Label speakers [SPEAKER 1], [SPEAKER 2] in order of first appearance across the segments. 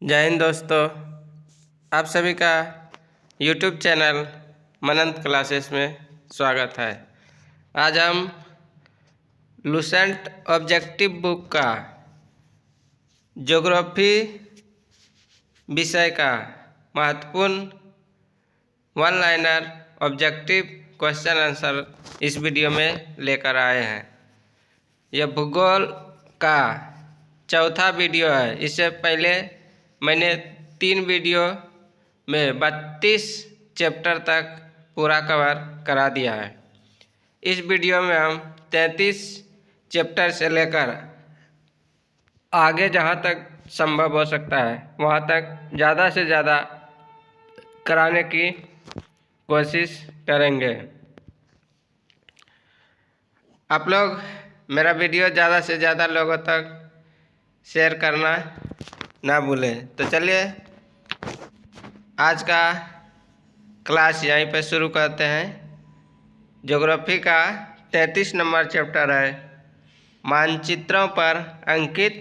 [SPEAKER 1] जय हिंद दोस्तों, आप सभी का YouTube चैनल मनंत क्लासेस में स्वागत है। आज हम लुसेंट ऑब्जेक्टिव बुक का ज्योग्राफी विषय का महत्वपूर्ण one liner objective question answer इस वीडियो में लेकर आए हैं। यह भूगोल का चौथा वीडियो है। इससे पहले मैंने 3 वीडियो में 32 चैप्टर तक पूरा कवर करा दिया है। इस वीडियो में हम 33 चैप्टर से लेकर आगे जहाँ तक संभव हो सकता है वहाँ तक ज़्यादा से ज़्यादा कराने की कोशिश करेंगे। आप लोग मेरा वीडियो ज़्यादा से ज़्यादा लोगों तक शेयर करना ना भूलें। तो चलिए आज का क्लास यहीं पर शुरू करते हैं। ज्योग्राफी का 33 नंबर चैप्टर है मानचित्रों पर अंकित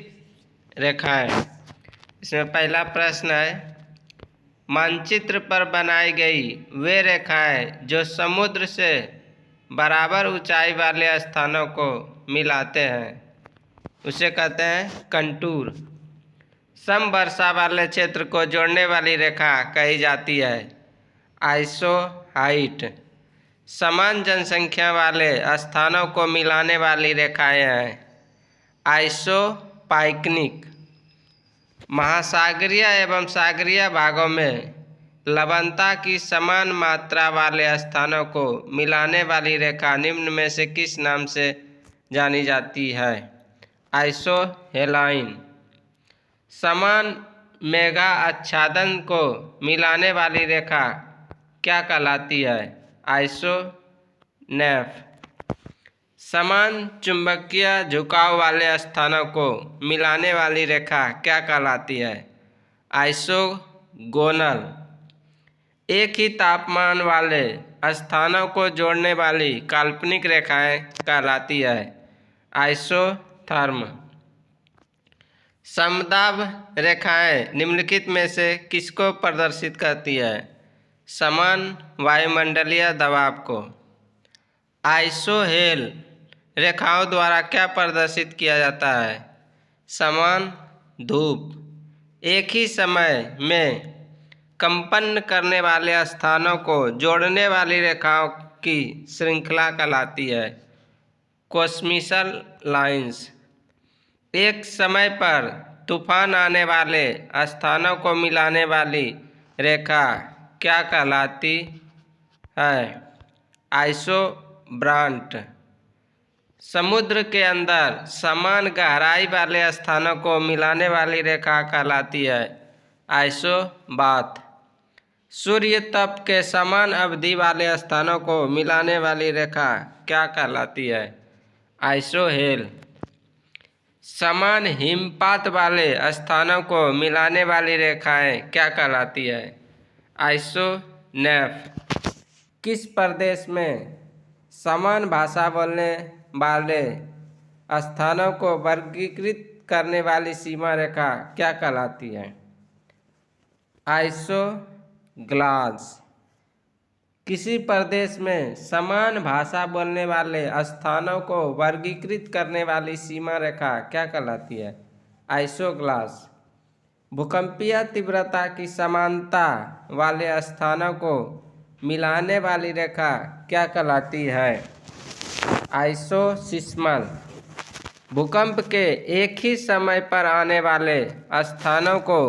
[SPEAKER 1] रेखाएं। इसमें पहला प्रश्न है, मानचित्र पर बनाई गई वे रेखाएं जो समुद्र से बराबर ऊंचाई वाले स्थानों को मिलाते हैं उसे कहते हैं कंटूर। सम वर्षा वाले क्षेत्र को जोड़ने वाली रेखा कही जाती है आइसोहाइट। समान जनसंख्या वाले स्थानों को मिलाने वाली रेखाएं हैं आइसोपाइकनिक। महासागरीय एवं सागरीय भागों में लवणता की समान मात्रा वाले स्थानों को मिलाने वाली रेखा निम्न में से किस नाम से जानी जाती है? आइसोहेलाइन। समान मेघा आच्छादन को मिलाने वाली रेखा क्या कहलाती है? आइसोनेफ। समान चुंबकीय झुकाव वाले स्थानों को मिलाने वाली रेखा क्या कहलाती है? आइसोगोनल। एक ही तापमान वाले स्थानों को जोड़ने वाली काल्पनिक रेखाएं कहलाती है आइसोथर्म। समदाब रेखाएं निम्नलिखित में से किसको प्रदर्शित करती है? समान वायुमंडलीय दबाव को। आइसोहेल रेखाओं द्वारा क्या प्रदर्शित किया जाता है? समान धूप। एक ही समय में कंपन करने वाले स्थानों को जोड़ने वाली रेखाओं की श्रृंखला कहलाती है कोस्मिकल लाइन्स। एक समय पर तूफान आने वाले स्थानों को मिलाने वाली रेखा क्या कहलाती है? आइसोब्रांट। समुद्र के अंदर समान गहराई वाले स्थानों को मिलाने वाली रेखा कहलाती है आइसोबाथ। सूर्य तप के समान अवधि वाले स्थानों को मिलाने वाली रेखा क्या कहलाती है? आइसोहेल। समान हिमपात वाले स्थानों को मिलाने वाली रेखाएं क्या कहलाती है? आइसोनेफ। किस प्रदेश में समान भाषा बोलने वाले स्थानों को वर्गीकृत करने वाली सीमा रेखा क्या कहलाती है? आइसोग्लास। किसी प्रदेश में समान भाषा बोलने वाले स्थानों को वर्गीकृत करने वाली सीमा रेखा क्या कहलाती है? आइसोग्लास। भूकंपीय तीव्रता की समानता वाले स्थानों को मिलाने वाली रेखा क्या कहलाती है? आइसोसिस्मल। भूकंप के एक ही समय पर आने वाले स्थानों को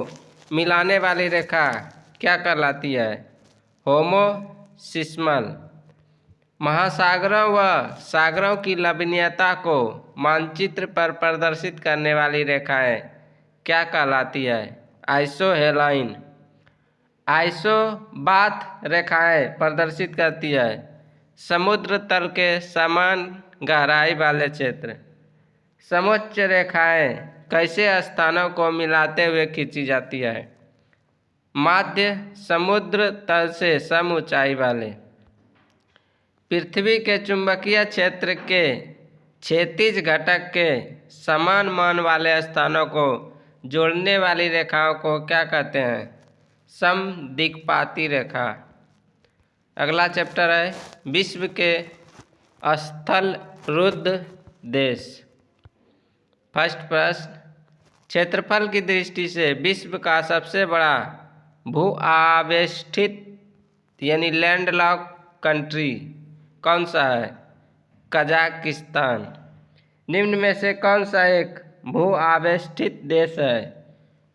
[SPEAKER 1] मिलाने वाली रेखा क्या कहलाती है? होमोसिस्मल। महासागरों व सागरों की लवणीयता को मानचित्र पर प्रदर्शित करने वाली रेखाएं क्या कहलाती है? आइसोहेलाइन। आइसोबाथ रेखाएं प्रदर्शित करती है समुद्र तल के समान गहराई वाले क्षेत्र। समोच्च रेखाएं कैसे स्थानों को मिलाते हुए खींची जाती है? माध्य समुद्र तल से सम ऊंचाई वाले। पृथ्वी के चुंबकीय क्षेत्र के क्षैतिज घटक के समान मान वाले स्थानों को जोड़ने वाली रेखाओं को क्या कहते हैं? समदिक्पाती रेखा। अगला चैप्टर है विश्व के स्थल रुद्ध देश। फर्स्ट प्रश्न, क्षेत्रफल की दृष्टि से विश्व का सबसे बड़ा भू आवेष्टित यानी लैंडलॉक कंट्री कौन सा है? कजाकिस्तान। निम्न में से कौन सा एक भू आवेष्टित देश है?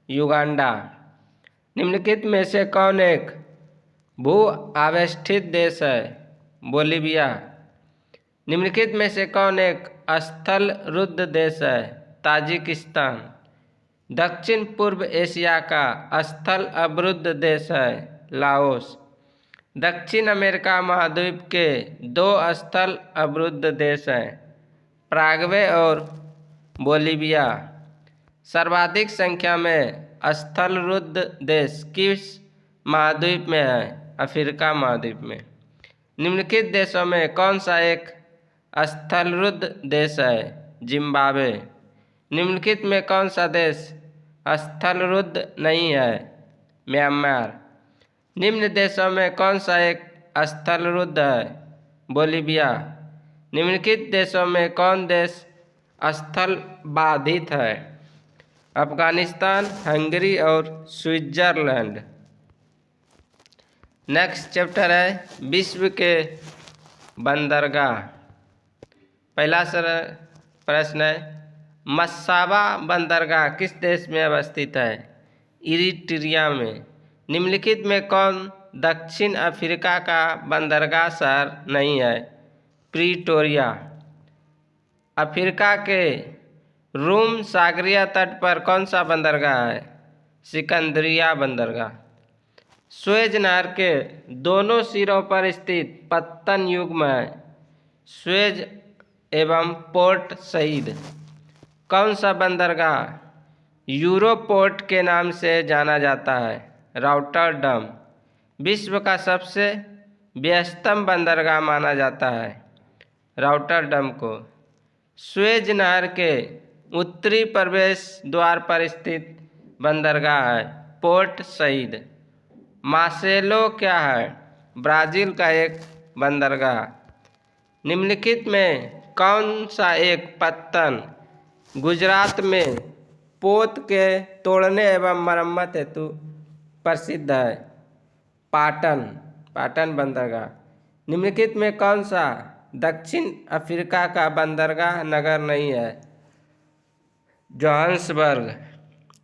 [SPEAKER 1] युगांडा। निम्नलिखित में से कौन एक भू आवेष्टित देश है? बोलिविया। निम्नलिखित में से कौन एक स्थल रुद्ध देश है? ताजिकिस्तान। दक्षिण पूर्व एशिया का स्थल अवरुद्ध देश है? लाओस। दक्षिण अमेरिका महाद्वीप के 2 स्थल अवरुद्ध देश हैं, पराग्वे और बोलिविया। सर्वाधिक संख्या में स्थल रुद्ध देश किस महाद्वीप में है? अफ्रीका महाद्वीप में। निम्नलिखित देशों में कौन सा एक स्थल रुद्ध देश है? जिम्बाब्वे। निम्नलिखित में कौन सा देश स्थल रुद्ध नहीं है? म्यांमार। निम्न देशों में कौन सा एक स्थल रुद्ध है? बोलिविया। निम्नलिखित देशों में कौन देश स्थल बाधित है? अफगानिस्तान, हंगरी और स्विट्जरलैंड। नेक्स्ट चैप्टर है विश्व के बंदरगाह। पहला प्रश्न है मस्साबा बंदरगाह किस देश में अवस्थित है? इरिट्रिया में। निम्नलिखित में कौन दक्षिण अफ्रीका का बंदरगाह शहर नहीं है? प्रीटोरिया। अफ्रीका के रूम सागरीय तट पर कौन सा बंदरगाह है? सिकंदरिया बंदरगाह। सुएज नहर के दोनों सिरों पर स्थित पत्तन युग्म है सुएज एवं पोर्ट सईद। कौन सा बंदरगाह यूरोपोर्ट के नाम से जाना जाता है? रॉटरडम। विश्व का सबसे व्यस्तम बंदरगाह माना जाता है रॉटरडम को। सुएज नहर के उत्तरी प्रवेश द्वार पर स्थित बंदरगाह है पोर्ट सईद। मार्सेलो क्या है? ब्राज़ील का एक बंदरगाह। निम्नलिखित में कौन सा एक पत्तन गुजरात में पोत के तोड़ने एवं मरम्मत हेतु प्रसिद्ध है? पाटन बंदरगाह। निम्नलिखित में कौन सा दक्षिण अफ्रीका का बंदरगाह नगर नहीं है? जोहान्सबर्ग।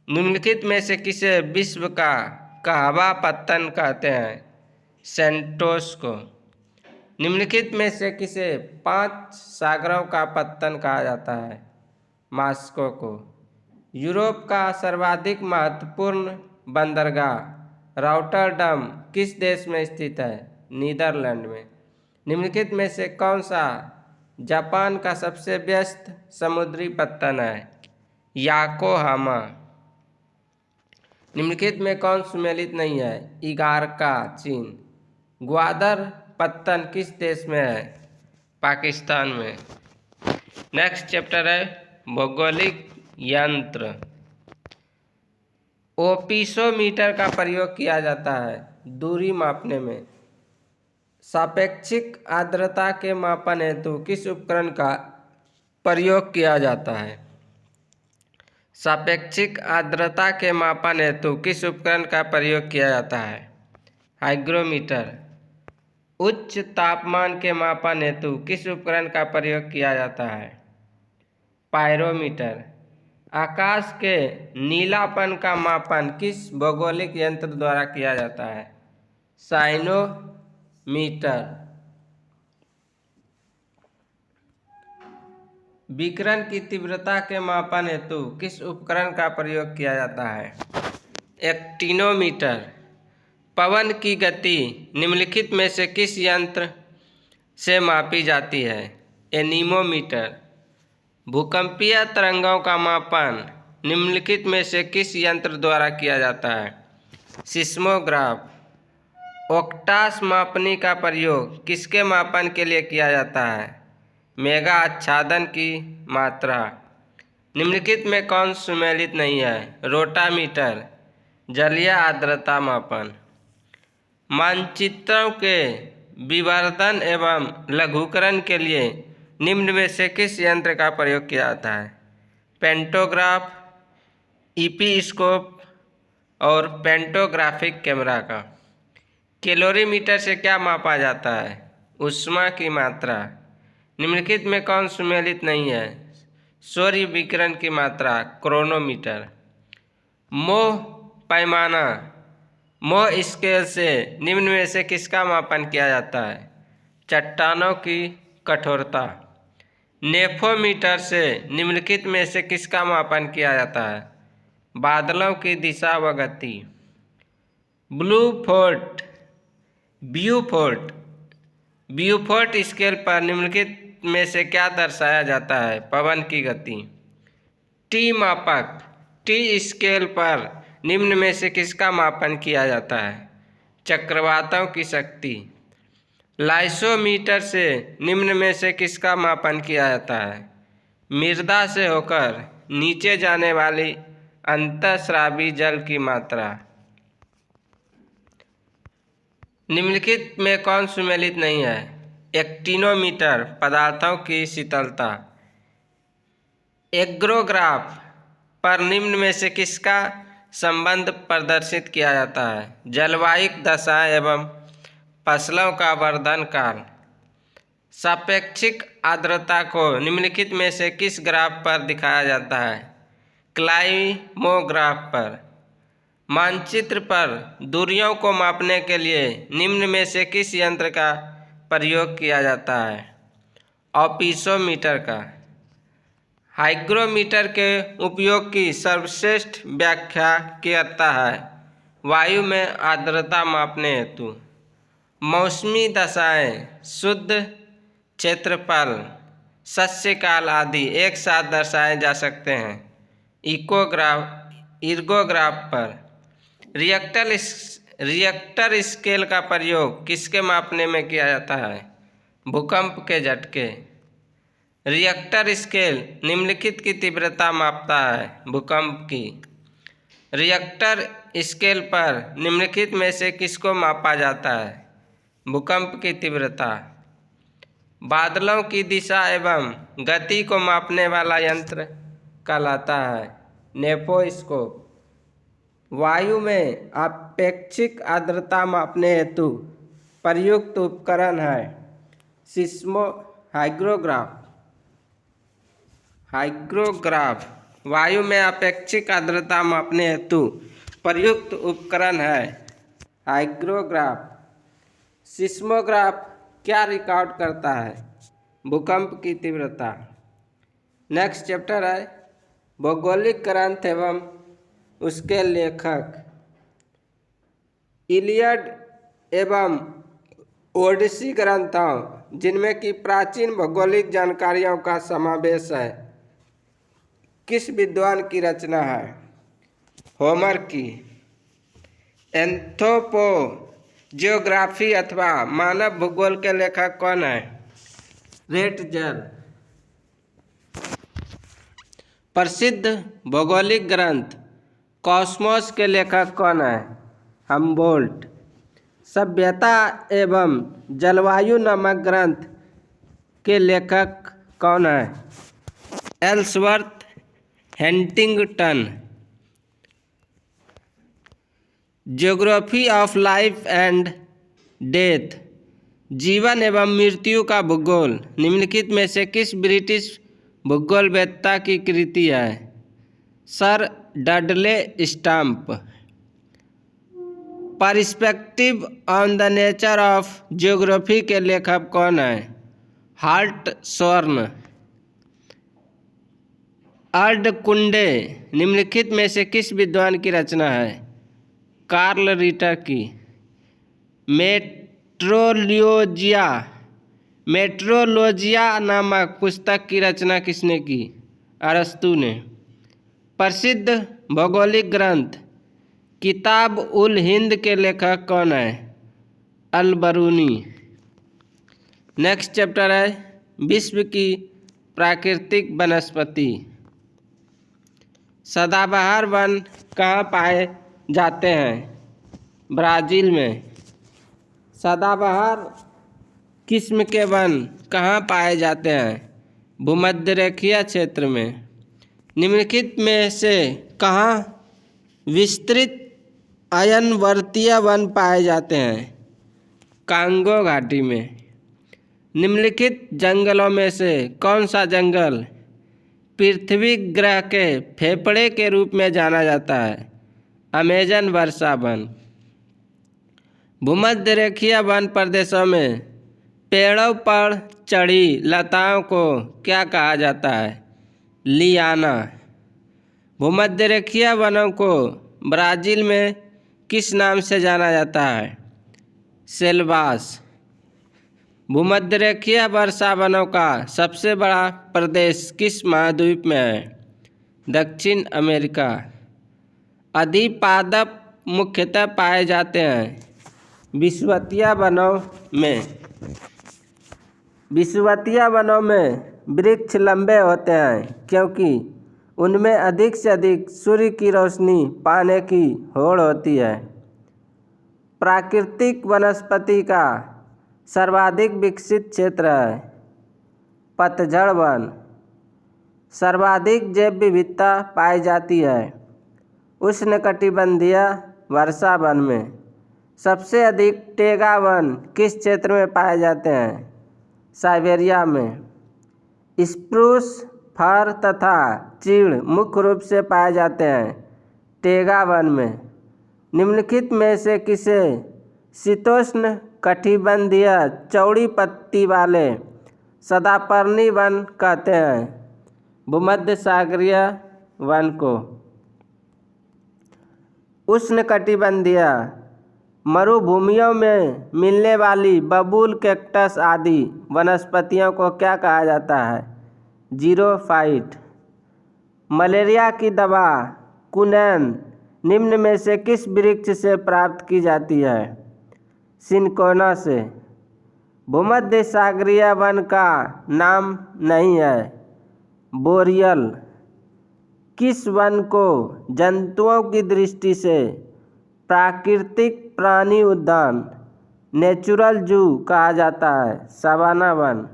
[SPEAKER 1] निम्नलिखित में से किसे विश्व का कहवा पत्तन कहते हैं? सेंटोस को। निम्नलिखित में से किसे 5 सागरों का पत्तन कहा जाता है? मॉस्को को। यूरोप का सर्वाधिक महत्वपूर्ण बंदरगाह रॉटरडम किस देश में स्थित है? नीदरलैंड में। निम्नलिखित में से कौन सा जापान का सबसे व्यस्त समुद्री पत्तन है? याकोहामा। निम्नलिखित में कौन सुमेलित नहीं है? इगारका चीन। ग्वादर पत्तन किस देश में है? पाकिस्तान में। नेक्स्ट चैप्टर है भौगोलिक यंत्र। ओपिसोमीटर का प्रयोग किया जाता है दूरी मापने में। सापेक्षिक आर्द्रता के मापन हेतु किस उपकरण का प्रयोग किया जाता है? सापेक्षिक आर्द्रता के मापन हेतु किस उपकरण का प्रयोग किया जाता है? हाइग्रोमीटर। उच्च तापमान के मापन हेतु किस उपकरण का प्रयोग किया जाता है? पायरोमीटर। आकाश के नीलापन का मापन किस भौगोलिक यंत्र द्वारा किया जाता है? साइनोमीटर। विकिरण की तीव्रता के मापन हेतु किस उपकरण का प्रयोग किया जाता है? एक्टिनोमीटर। पवन की गति निम्नलिखित में से किस यंत्र से मापी जाती है? एनीमोमीटर। भूकंपीय तरंगों का मापन निम्नलिखित में से किस यंत्र द्वारा किया जाता है? सिस्मोग्राफ। ओक्टास मापनी का प्रयोग किसके मापन के लिए किया जाता है? मेगा आच्छादन की मात्रा। निम्नलिखित में कौन सुमेलित नहीं है? रोटामीटर, जलीय आर्द्रता मापन। मानचित्रों के विवर्धन एवं लघुकरण के लिए निम्न में से किस यंत्र का प्रयोग किया जाता है? पेंटोग्राफ, ईपीस्कोप और पेंटोग्राफिक कैमरा का। कैलोरीमीटर से क्या मापा जाता है? ऊष्मा की मात्रा। निम्नलिखित में कौन सुमेलित नहीं है? सूर्य विकिरण की मात्रा, क्रोनोमीटर। मोह पैमाना, मोह स्केल से निम्न में से किसका मापन किया जाता है? चट्टानों की कठोरता। नेफोमीटर से निम्नलिखित में से किसका मापन किया जाता है? बादलों की दिशा व गति। ब्यूफोर्ट स्केल पर निम्नलिखित में से क्या दर्शाया जाता है? पवन की गति। टी मापक, टी स्केल पर निम्न में से किसका मापन किया जाता है? चक्रवातों की शक्ति। लाइसोमीटर से निम्न में से किसका मापन किया जाता है? मृदा से होकर नीचे जाने वाली अंतःस्रावी जल की मात्रा। निम्नलिखित में कौन सुमेलित नहीं है? एक्टिनोमीटर, पदार्थों की शीतलता। एग्रोग्राफ पर निम्न में से किसका संबंध प्रदर्शित किया जाता है? जलवायु दशाएं एवं फसलों का वर्धन काल। सापेक्षिक आर्द्रता को निम्नलिखित में से किस ग्राफ पर दिखाया जाता है? क्लाइमोग्राफ पर। मानचित्र पर दूरियों को मापने के लिए निम्न में से किस यंत्र का प्रयोग किया जाता है? ऑप्टिसोमीटर का। हाइग्रोमीटर के उपयोग की सर्वश्रेष्ठ व्याख्या करता है वायु में आर्द्रता मापने हेतु। मौसमी दशाएं, शुद्ध क्षेत्रफल, शस्यकाल आदि एक साथ दर्शाए जा सकते हैं इर्गोग्राफ पर। रिएक्टर स्केल का प्रयोग किसके मापने में किया जाता है? भूकंप के झटके। रिएक्टर स्केल निम्नलिखित की तीव्रता मापता है, भूकंप की। रिएक्टर स्केल पर निम्नलिखित में से किसको मापा जाता है? भूकंप की तीव्रता। बादलों की दिशा एवं गति को मापने वाला यंत्र कहलाता है नेफोस्कोप। वायु में आपेक्षिक आर्द्रता मापने हेतु प्रयुक्त उपकरण है हाइग्रोग्राफ। वायु में आपेक्षिक आर्द्रता मापने हेतु प्रयुक्त उपकरण है हाइग्रोग्राफ। सिस्मोग्राफ क्या रिकॉर्ड करता है? भूकंप की तीव्रता। नेक्स्ट चैप्टर है भौगोलिक ग्रंथ एवं उसके लेखक। इलियड एवं ओडिसी ग्रंथों जिनमें कि प्राचीन भौगोलिक जानकारियों का समावेश है, किस विद्वान की रचना है? होमर की। एंथ्रोपो जियोग्राफी अथवा मानव भूगोल के लेखक कौन है? रेटजल। प्रसिद्ध भौगोलिक ग्रंथ कॉस्मोस के लेखक कौन है? हमबोल्ट। सभ्यता एवं जलवायु नामक ग्रंथ के लेखक कौन है? Ellsworth Huntington. Geography of life and death, जीवन एवं मृत्यु का भूगोल निम्नलिखित में से किस ब्रिटिश भूगोलवेत्ता की कृति है? Sir Dudley stump. Perspective on the nature of geography के लेखक कौन है? हार्टशॉर्न। अर्धकुंडे निम्नलिखित में से किस विद्वान की रचना है? कार्ल रिटर की। मेट्रोलॉजिया नामक पुस्तक की रचना किसने की? अरस्तु ने। प्रसिद्ध भौगोलिक ग्रंथ किताब उल हिंद के लेखक कौन है? अल बरूनी। नेक्स्ट चैप्टर है विश्व की प्राकृतिक वनस्पति। सदाबहार वन कहाँ पाए जाते हैं? ब्राज़ील में। सदाबहार किस्म के वन कहाँ पाए जाते हैं? भूमध्यरेखीय क्षेत्र में। निम्नलिखित में से कहाँ विस्तृत अयनवर्तीय वन पाए जाते हैं? कांगो घाटी में। निम्नलिखित जंगलों में से कौन सा जंगल पृथ्वी ग्रह के फेफड़े के रूप में जाना जाता है? अमेजन वर्षा वन। भूमध्यरेखीय वन प्रदेशों में पेड़ों पर चढ़ी लताओं को क्या कहा जाता है? लियाना। भूमध्यरेखीय वनों को ब्राज़ील में किस नाम से जाना जाता है? सेल्वास। भूमध्यरेखीय वर्षा वनों का सबसे बड़ा प्रदेश किस महाद्वीप में है? दक्षिण अमेरिका। अधिपादप मुख्यतः पाए जाते हैं विषुवतीय वनों में। विषुवतीय वनों में वृक्ष लंबे होते हैं क्योंकि उनमें अधिक से अधिक सूर्य की रोशनी पाने की होड़ होती है। प्राकृतिक वनस्पति का सर्वाधिक विकसित क्षेत्र है पतझड़ वन। सर्वाधिक जैव विविधता पाई जाती है उष्णकटिबंधीय वर्षा वन में। सबसे अधिक टेगा वन किस क्षेत्र में पाए जाते हैं? साइबेरिया में। स्प्रूस, फर तथा चीड़ मुख्य रूप से पाए जाते हैं टेगा वन में। निम्नलिखित में से किसे शीतोष्ण कटिबंधीय चौड़ी पत्ती वाले सदापर्णी वन कहते हैं? भूमध्यसागरीय वन को। उष्णकटिबंधीय मरुभूमियों में मिलने वाली बबूल, कैक्टस आदि वनस्पतियों को क्या कहा जाता है? जीरोफाइट। मलेरिया की दवा कुनैन निम्न में से किस वृक्ष से प्राप्त की जाती है? सिनकोना से। भूमध्यसागरीय वन का नाम नहीं है बोरियल। किस वन को जंतुओं की दृष्टि से प्राकृतिक प्राणी उद्यान नेचुरल जू कहा जाता है? सवाना वन।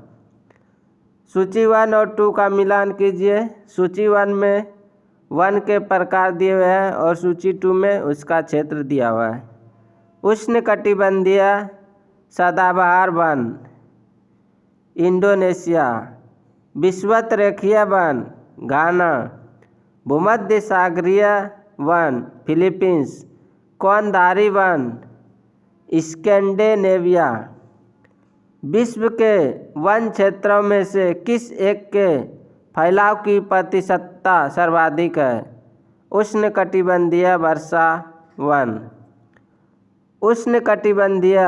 [SPEAKER 1] सूची 1 और 2 का मिलान कीजिए। सूची 1 में वन के प्रकार दिए हुए हैं और सूची 2 में उसका क्षेत्र दिया हुआ है। उष्णकटिबंधीय सदाबहार वन इंडोनेशिया। विषुवतरेखीय वन घाना। भूमध्यसागरीय वन फिलीपींस। कोनधारी one Scandinavia. विश्व के वन क्षेत्रों में से किस एक के फैलाव की प्रतिशतता सर्वाधिक है? उष्णकटिबंधीय वर्षा वन। उष्णकटिबंधीय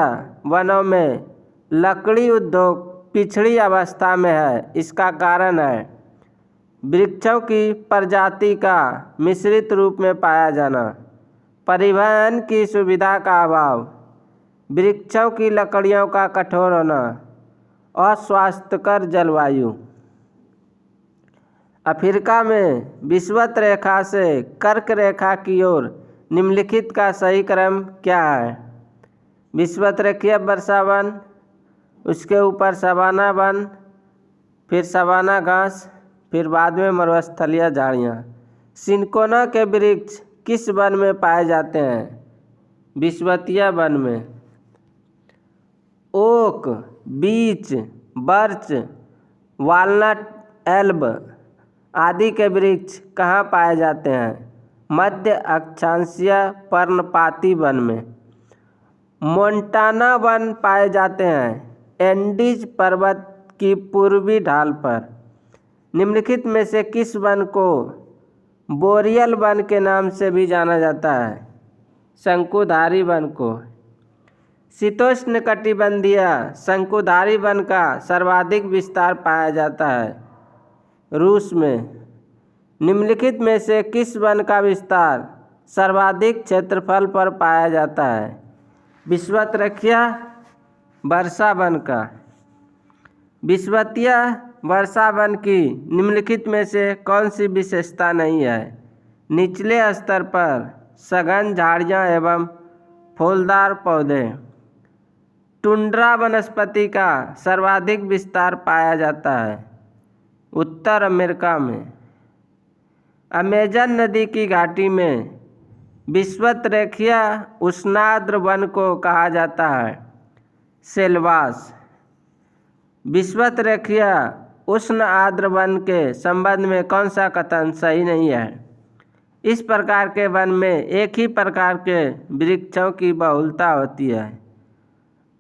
[SPEAKER 1] वनों में लकड़ी उद्योग पिछड़ी अवस्था में है। इसका कारण है वृक्षों की प्रजाति का मिश्रित रूप में पाया जाना, परिवहन की सुविधा का अभाव, वृक्षों की लकड़ियों का कठोर होना, अस्वास्थ्यकर जलवायु। अफ्रीका में विषुवत रेखा से कर्क रेखा की ओर निम्नलिखित का सही क्रम क्या है? विषुवतरेखीय वर्षा वन, उसके ऊपर सवाना वन, फिर सवाना घास, फिर बाद में मरुस्थलीय झाड़ियाँ। सिनकोना के वृक्ष किस वन में पाए जाते हैं? विषुवतीय वन में। ओक, बीच, बर्च, वालनट, एल्ब आदि के वृक्ष कहाँ पाए जाते हैं? मध्य अक्षांशीय पर्णपाती वन में। मोंटाना वन पाए जाते हैं एंडीज पर्वत की पूर्वी ढाल पर। निम्नलिखित में से किस वन को बोरियल वन के नाम से भी जाना जाता है? शंकुधारी वन को। शीतोष्णकटिबंधीय शंकुधारी वन का सर्वाधिक विस्तार पाया जाता है रूस में। निम्नलिखित में से किस वन का विस्तार सर्वाधिक क्षेत्रफल पर पाया जाता है? विषुवतरेखीय वर्षा वन का। विषुवतीय वर्षा वन की निम्नलिखित में से कौन सी विशेषता नहीं है? निचले स्तर पर सघन झाड़ियाँ एवं फूलदार पौधे। टुंड्रा वनस्पति का सर्वाधिक विस्तार पाया जाता है उत्तर अमेरिका में। अमेजन नदी की घाटी में विषुवत-रेखीय उष्णार्द्र वन को कहा जाता है सेल्वास। विषुवत-रेखीय उष्ण आर्द्र वन के संबंध में कौन सा कथन सही नहीं है? इस प्रकार के वन में एक ही प्रकार के वृक्षों की बहुलता होती है।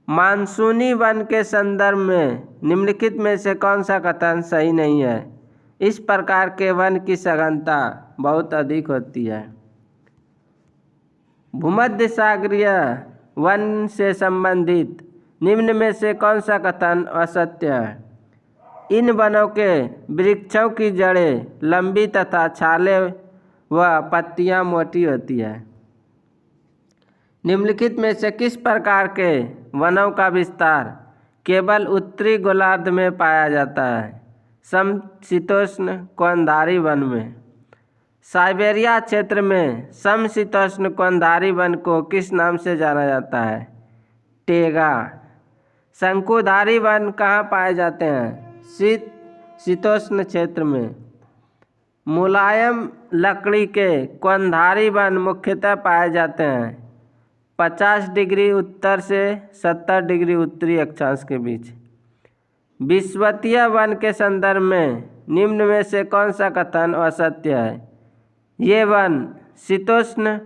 [SPEAKER 1] मानसूनी वन के संदर्भ में निम्नलिखित में से कौन सा कथन सही नहीं है? इस प्रकार के वन की सघनता बहुत अधिक होती है। भूमध्य सागरीय वन से संबंधित निम्न में से कौन सा कथन असत्य है? इन वनों के वृक्षों की जड़ें लंबी तथा छालें व पत्तियां मोटी होती है। निम्नलिखित में से किस प्रकार के वनों का विस्तार केवल उत्तरी गोलार्ध में पाया जाता है? समशीतोष्ण कोणधारी वन में। साइबेरिया क्षेत्र में समशीतोष्ण कोणधारी वन को किस नाम से जाना जाता है? टेगा। शंकुधारी वन कहाँ पाए जाते हैं? शीतोष्ण क्षेत्र में। मुलायम लकड़ी के कोणधारी वन मुख्यतः पाए जाते हैं 50 डिग्री उत्तर से 70 डिग्री उत्तरी अक्षांश के बीच। विषुवतीय वन के संदर्भ में निम्न में से कौन सा कथन असत्य है? ये वन शीतोष्ण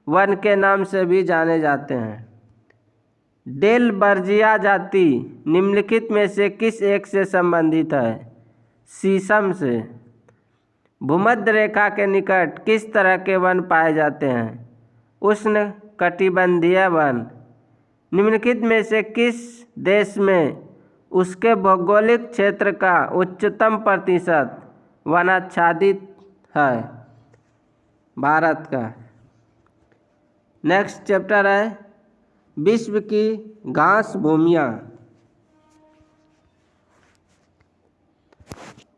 [SPEAKER 1] वन के नाम से भी जाने जाते हैं। डेलबर्जिया जाति निम्नलिखित में से किस एक से संबंधित है? शीशम से। भूमध्य रेखा के निकट किस तरह के वन पाए जाते हैं? उष्ण कटिबंधीय वन। निम्नलिखित में से किस देश में उसके भौगोलिक क्षेत्र का उच्चतम प्रतिशत वनाच्छादित है? भारत का। नेक्स्ट चैप्टर है विश्व की घास भूमियाँ।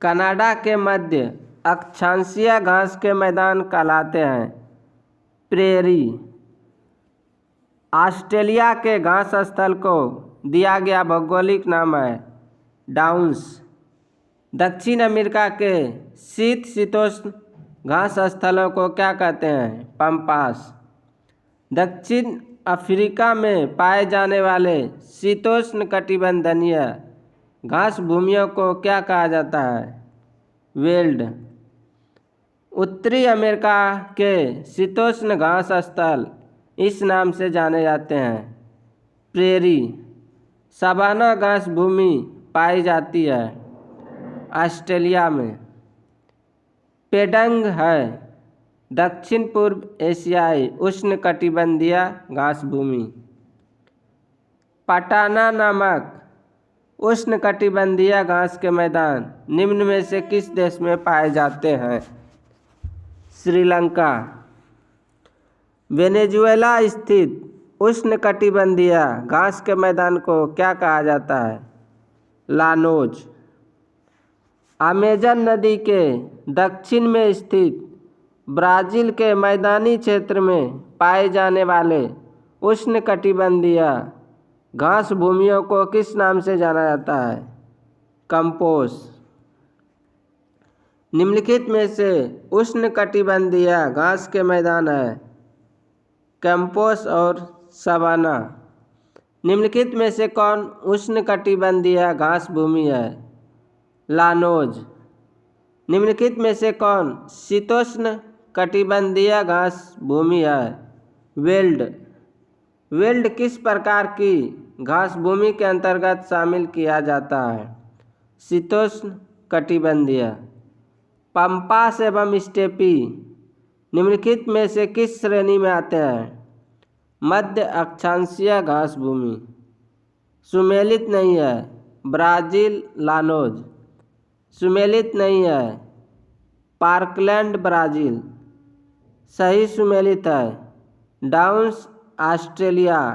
[SPEAKER 1] कनाडा के मध्य अक्षांशीय घास के मैदान कहलाते हैं प्रेरी। ऑस्ट्रेलिया के घास स्थल को दिया गया भौगोलिक नाम है डाउन्स। दक्षिण अमेरिका के शीतोष्ण घास स्थलों को क्या कहते हैं? पंपास। दक्षिण अफ्रीका में पाए जाने वाले शीतोष्ण कटिबंधीय घास भूमियों को क्या कहा जाता है? वेल्ड। उत्तरी अमेरिका के शीतोष्ण घास स्थल इस नाम से जाने जाते हैं प्रेरी। सवाना घास भूमि पाई जाती है ऑस्ट्रेलिया में। पेडंग है दक्षिण पूर्व एशियाई उष्णकटिबंधीय घास भूमि। पटाना नामक उष्णकटिबंधीय घास के मैदान निम्न में से किस देश में पाए जाते हैं? श्रीलंका। वेनेजुएला स्थित उष्णकटिबंधीय घास के मैदान को क्या कहा जाता है? लानोज। अमेजन नदी के दक्षिण में स्थित ब्राज़ील के मैदानी क्षेत्र में पाए जाने वाले उष्णकटिबंधीय घास भूमियों को किस नाम से जाना जाता है? कंपोस। निम्नलिखित में से उष्णकटिबंधीय घास के मैदान है कैंपोस और सवाना। निम्नलिखित में से कौन उष्णकटिबंधीय घास भूमि है? लानोज। निम्नलिखित में से कौन शीतोष्ण कटिबंधीय घास भूमि है? वेल्ड। वेल्ड किस प्रकार की घास भूमि के अंतर्गत शामिल किया जाता है? शीतोष्ण कटिबंधीय। पंपास एवं स्टेपी निम्नलिखित में से किस श्रेणी में आते हैं? मध्य अक्षांशीय घास भूमि। सुमेलित नहीं है ब्राज़ील लानोज। सुमेलित नहीं है पार्कलैंड ब्राज़ील। सही सुमेलित है downs Australia,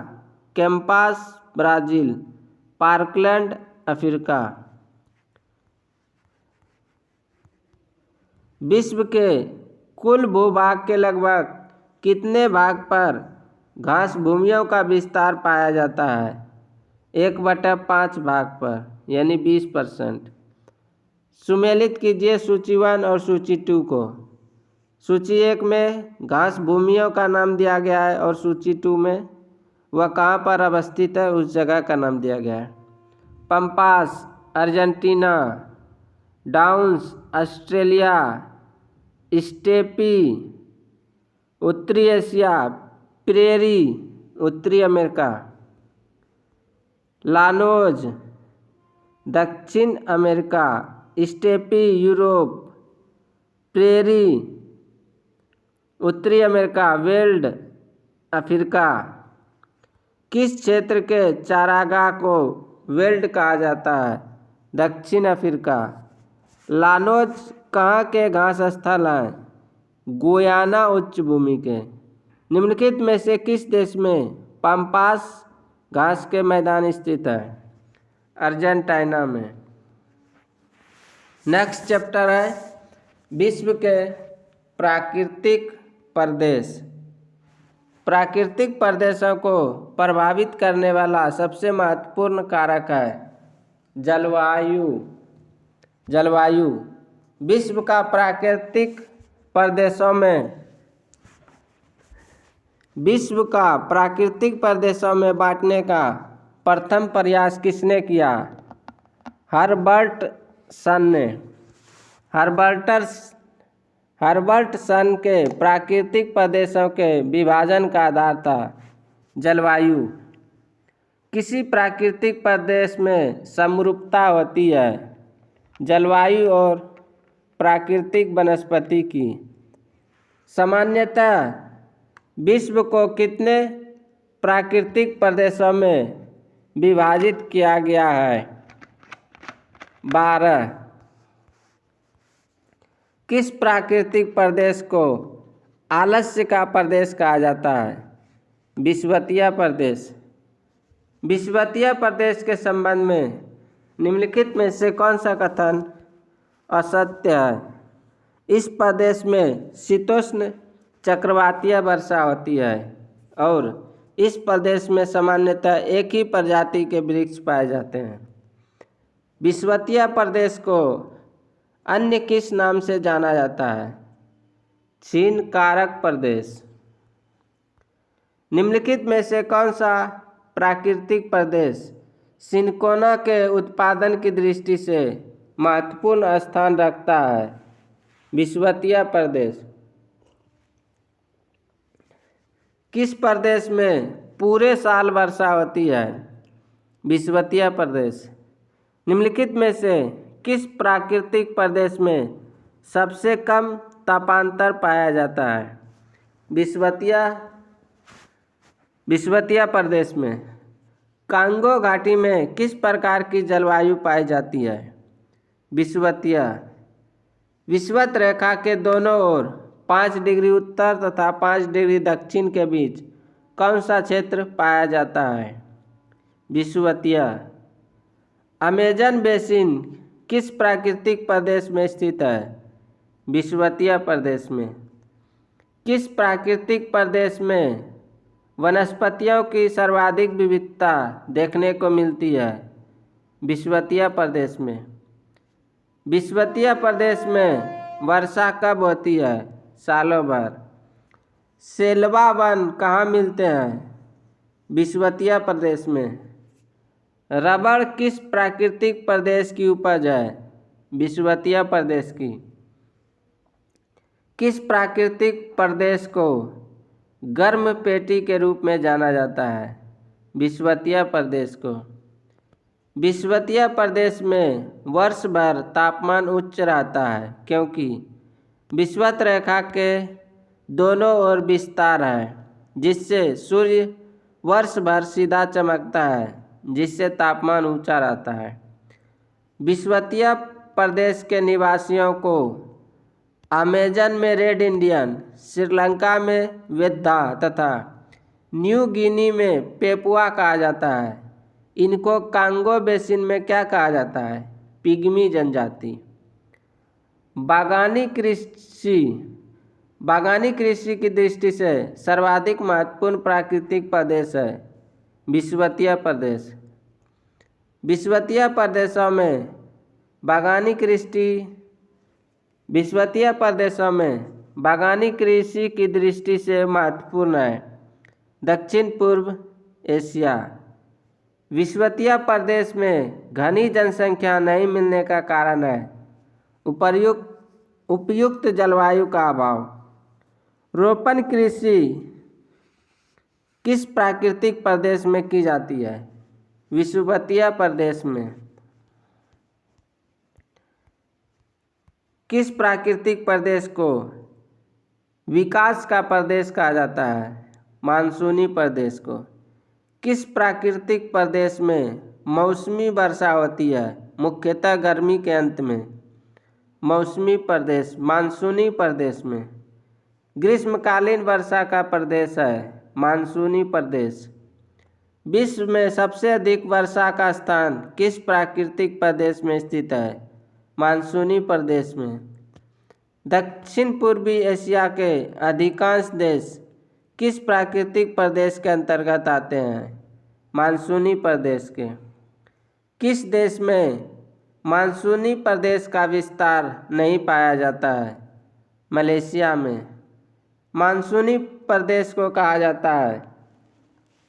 [SPEAKER 1] campos Brazil, parkland Africa. विश्व के कुल भूभाग के लगभग कितने भाग पर घास भूमियों का विस्तार पाया जाता है? 1/5 भाग पर यानी 20%। सुमेलित कीजिए सूची 1 और सूची 2 को। सूची 1 में घास भूमियों का नाम दिया गया है और सूची 2 में वह कहाँ पर अवस्थित है उस जगह का नाम दिया गया है। Pampas Argentina, downs Australia, steppe उत्तरी एशिया, प्रेरी उत्तरी अमेरिका, लानोज दक्षिण अमेरिका, स्टेपी यूरोप, प्रेरी उत्तरी अमेरिका, वेल्ड अफ्रीका। किस क्षेत्र के चारागाह को वेल्ड कहा जाता है? दक्षिण अफ्रीका। लानोज कहाँ के घास स्थल हैं? गुयाना उच्च भूमि के। निम्नलिखित में से किस देश में पंपास घास के मैदान स्थित है? अर्जेंटीना में। नेक्स्ट चैप्टर है विश्व के प्राकृतिक प्रदेश। प्राकृतिक प्रदेशों को प्रभावित करने वाला सबसे महत्वपूर्ण कारक है जलवायु। जलवायु विश्व का प्राकृतिक प्रदेशों में बांटने का प्रथम प्रयास किसने किया? हर्बर्टसन ने। हर्बर्टसन के प्राकृतिक प्रदेशों के विभाजन का आधार था जलवायु। किसी प्राकृतिक प्रदेश में समरूपता होती है जलवायु और प्राकृतिक वनस्पति की। सामान्यतः विश्व को कितने प्राकृतिक प्रदेशों में विभाजित किया गया है? 12। किस प्राकृतिक प्रदेश को आलस्य का प्रदेश कहा जाता है? विषुवतीय प्रदेश। विषुवतीय प्रदेश के संबंध में निम्नलिखित में से कौन सा कथन असत्य है? इस प्रदेश में शीतोष्ण चक्रवातीय वर्षा होती है और इस प्रदेश में सामान्यतः एक ही प्रजाति के वृक्ष पाए जाते हैं। विषुवतीय प्रदेश को अन्य किस नाम से जाना जाता है? क्षीण कारक प्रदेश। निम्नलिखित में से कौन सा प्राकृतिक प्रदेश सिनकोना के उत्पादन की दृष्टि से महत्वपूर्ण स्थान रखता है? विषुवतीय प्रदेश। किस प्रदेश में पूरे साल वर्षा होती है? विषुवतीय प्रदेश। निम्नलिखित में से किस प्राकृतिक प्रदेश में सबसे कम तापांतर पाया जाता है? विषुवतीय प्रदेश में। कांगो घाटी में किस प्रकार की जलवायु पाई जाती है? विषुवतीय। विषुवत रेखा के दोनों ओर 5 डिग्री उत्तर तथा 5 डिग्री दक्षिण के बीच कौन सा क्षेत्र पाया जाता है? विषुवतीय। अमेजन बेसिन किस प्राकृतिक प्रदेश में स्थित है? विषुवतीय प्रदेश में। किस प्राकृतिक प्रदेश में वनस्पतियों की सर्वाधिक विविधता देखने को मिलती है? विषुवतीय प्रदेश में। विषुवतीय प्रदेश में वर्षा कब होती है? सालों भर। सेल्वा वन कहाँ मिलते हैं? विषुवतीय प्रदेश में। रबड़ किस प्राकृतिक प्रदेश की उपज है? विषुवतीय प्रदेश की। किस प्राकृतिक प्रदेश को गर्म पेटी के रूप में जाना जाता है? विषुवतीय प्रदेश को। विषुवतीय प्रदेश में वर्ष भर तापमान उच्च रहता है क्योंकि विषुवत रेखा के दोनों ओर विस्तार है जिससे सूर्य वर्ष भर सीधा चमकता है जिससे तापमान ऊंचा रहता है। विषुवतीय प्रदेश के निवासियों को अमेजन में रेड इंडियन, श्रीलंका में वेद्धा तथा न्यू गिनी में पेपुआ कहा जाता है। इनको कांगो बेसिन में क्या कहा जाता है? पिग्मी जनजाति। बागानी कृषि बागवानी कृषि की दृष्टि से सर्वाधिक महत्वपूर्ण प्राकृतिक प्रदेश है विषुवतीय प्रदेश। विषुवतीय प्रदेशों में बागवानी कृषि की दृष्टि से महत्वपूर्ण है दक्षिण पूर्व एशिया। विषुवतीय प्रदेश में घनी जनसंख्या नहीं मिलने का कारण है उपयुक्त जलवायु का अभाव। रोपण कृषि किस प्राकृतिक प्रदेश में की जाती है? विषुवतीय प्रदेश में। किस प्राकृतिक प्रदेश को विकास का प्रदेश कहा जाता है? मानसूनी प्रदेश को। किस प्राकृतिक प्रदेश में मौसमी वर्षा होती है? मुख्यतः गर्मी के अंत में। मौसमी प्रदेश मानसूनी प्रदेश में। ग्रीष्मकालीन वर्षा का प्रदेश है मानसूनी प्रदेश। विश्व में सबसे अधिक वर्षा का स्थान किस प्राकृतिक प्रदेश में स्थित है? मानसूनी प्रदेश में। दक्षिण पूर्वी एशिया के अधिकांश देश किस प्राकृतिक प्रदेश के अंतर्गत आते हैं? मानसूनी प्रदेश के। किस देश में मानसूनी प्रदेश का विस्तार नहीं पाया जाता है? मलेशिया में। मानसूनी प्रदेश को कहा जाता है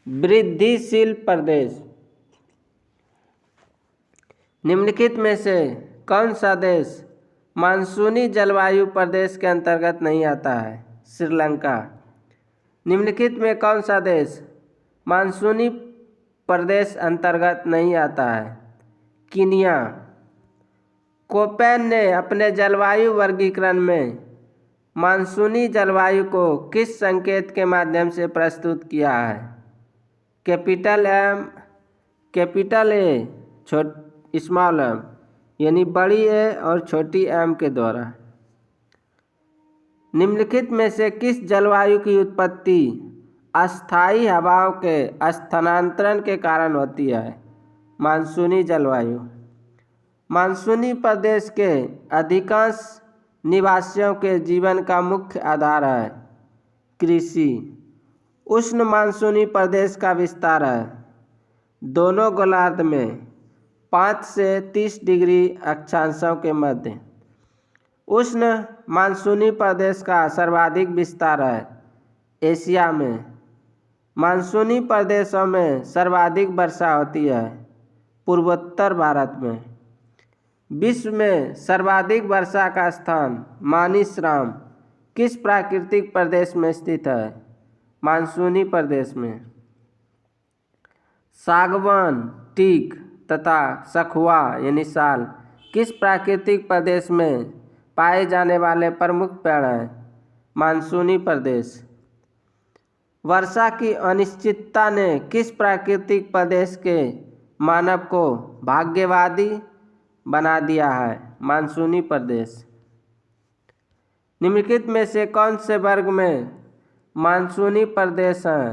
[SPEAKER 1] वृद्धिशील प्रदेश। निम्नलिखित में से कौन सा देश मानसूनी जलवायु प्रदेश के अंतर्गत नहीं आता है? श्रीलंका। निम्नलिखित में कौन सा देश मानसूनी प्रदेश अंतर्गत नहीं आता है? कीनिया। कोपेन ने अपने जलवायु वर्गीकरण में मानसूनी जलवायु को किस संकेत के माध्यम से प्रस्तुत किया है? Capital M, capital A, small M, यानी बड़ी ए और छोटी एम के द्वारा। निम्नलिखित में से किस जलवायु की उत्पत्ति अस्थायी हवाओं के स्थानांतरण के कारण होती है? मानसूनी जलवायु। मानसूनी प्रदेश के अधिकांश निवासियों के जीवन का मुख्य आधार है कृषि। उष्ण मानसूनी प्रदेश का विस्तार है दोनों गोलार्ध में 5 से 30 डिग्री अक्षांशों के मध्य। उष्ण मानसूनी प्रदेश का सर्वाधिक विस्तार है एशिया में। मानसूनी प्रदेशों में सर्वाधिक वर्षा होती है पूर्वोत्तर भारत में। विश्व में सर्वाधिक वर्षा का स्थान मानिसराम किस प्राकृतिक प्रदेश में स्थित है? मानसूनी प्रदेश में। सागवान, टीक तथा सखुआ यानी साल किस प्राकृतिक प्रदेश में पाए जाने वाले प्रमुख पेड़ हैं? मानसूनी प्रदेश। वर्षा की अनिश्चितता ने किस प्राकृतिक प्रदेश के मानव को भाग्यवादी बना दिया है? मानसूनी प्रदेश। निम्नलिखित में से कौन से वर्ग में मानसूनी प्रदेश हैं?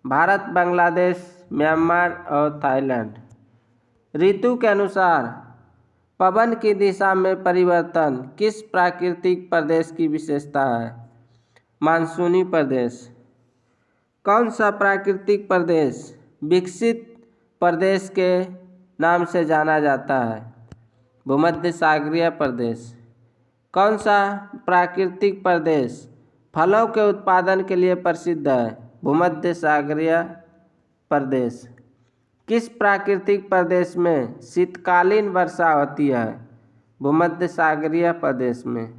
[SPEAKER 1] भारत, बांग्लादेश, म्यांमार और थाईलैंड। ऋतु के अनुसार पवन की दिशा में परिवर्तन किस प्राकृतिक प्रदेश की विशेषता है? मानसूनी प्रदेश। कौन सा प्राकृतिक प्रदेश विकसित प्रदेश के नाम से जाना जाता है? भूमध्य सागरीय प्रदेश। कौन सा प्राकृतिक प्रदेश फलों के उत्पादन के लिए प्रसिद्ध है? भूमध्य सागरीय प्रदेश। किस प्राकृतिक प्रदेश में शीतकालीन वर्षा होती है? भूमध्य सागरीय प्रदेश में।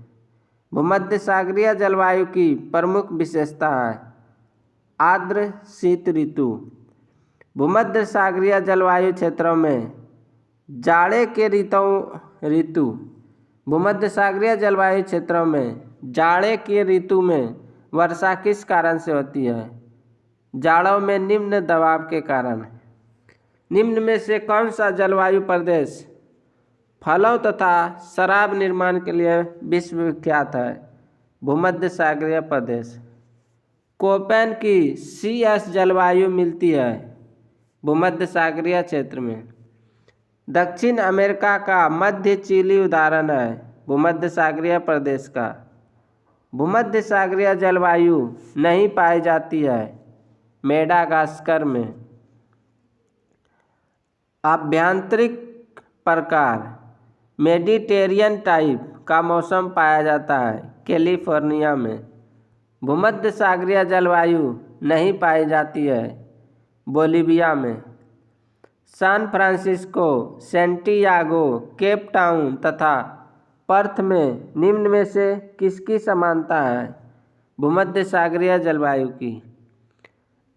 [SPEAKER 1] भूमध्य सागरीय जलवायु की प्रमुख विशेषता है आर्द्र शीत ऋतु। भूमध्य सागरीय जलवायु क्षेत्रों में जाड़े के ऋतु भूमध्य सागरीय जलवायु क्षेत्रों में जाड़े के ऋतु में वर्षा किस कारण से होती है? जाड़ों में निम्न दबाव के कारण। निम्न में से कौन सा जलवायु प्रदेश फलों तथा शराब निर्माण के लिए विश्वविख्यात है? भूमध्य सागरीय प्रदेश। कोपेन की CS जलवायु मिलती है भूमध्य सागरीय क्षेत्र में। दक्षिण अमेरिका का मध्य चिली उदाहरण है भूमध्य सागरीय प्रदेश का। भूमध्य सागरीय जलवायु नहीं पाई जाती है मेडागास्कर में। आभ्यंतरिक प्रकार मेडिटेरियन टाइप का मौसम पाया जाता है कैलिफोर्निया में। भूमध्य सागरीय जलवायु नहीं पाई जाती है बोलिविया में। San Francisco, Santiago, Cape Town तथा पर्थ में निम्न में से किसकी समानता है भूमध्य सागरीय जलवायु की?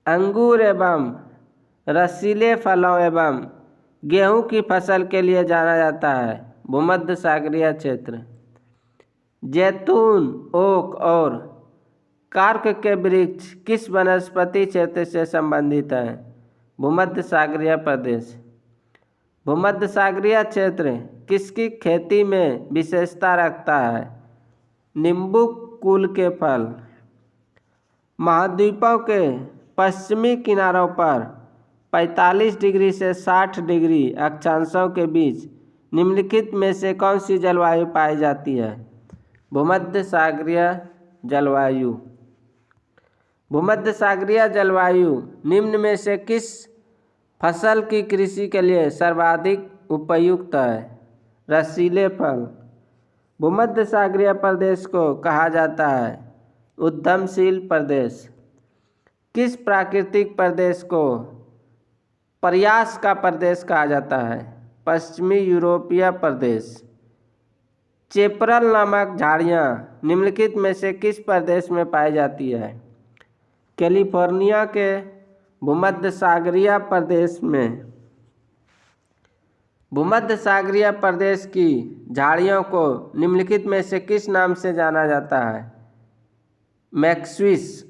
[SPEAKER 1] अंगूर एवं रसीले फलों एवं गेहूं की फसल के लिए जाना जाता है भूमध्य सागरीय क्षेत्र। जैतून, ओक और कार्क के वृक्ष किस वनस्पति क्षेत्र से संबंधित हैं भूमध्य सागरीय प्रदेश? भूमध्य सागरीय क्षेत्र किसकी खेती में विशेषता रखता है? नींबू कुल के फल। महाद्वीपों के पश्चिमी किनारों पर 45 डिग्री से 60 डिग्री अक्षांशों के बीच निम्नलिखित में से कौन सी जलवायु पाई जाती है? भूमध्य सागरीय जलवायु। भूमध्य सागरीय जलवायु निम्न में से किस फसल की कृषि के लिए सर्वाधिक उपयुक्त है? रसीले फल। भूमध्य सागरीय प्रदेश को कहा जाता है उद्यमशील प्रदेश। किस प्राकृतिक प्रदेश को प्रयास का प्रदेश कहा जाता है? पश्चिमी यूरोपीय प्रदेश। चेपरल नामक झाड़ियाँ निम्नलिखित में से किस प्रदेश में पाई जाती है? कैलिफोर्निया के भूमध्य सागरीय प्रदेश में। भूमध्य सागरीय प्रदेश की झाड़ियों को निम्नलिखित में से किस नाम से जाना जाता है? मैक्स्विस।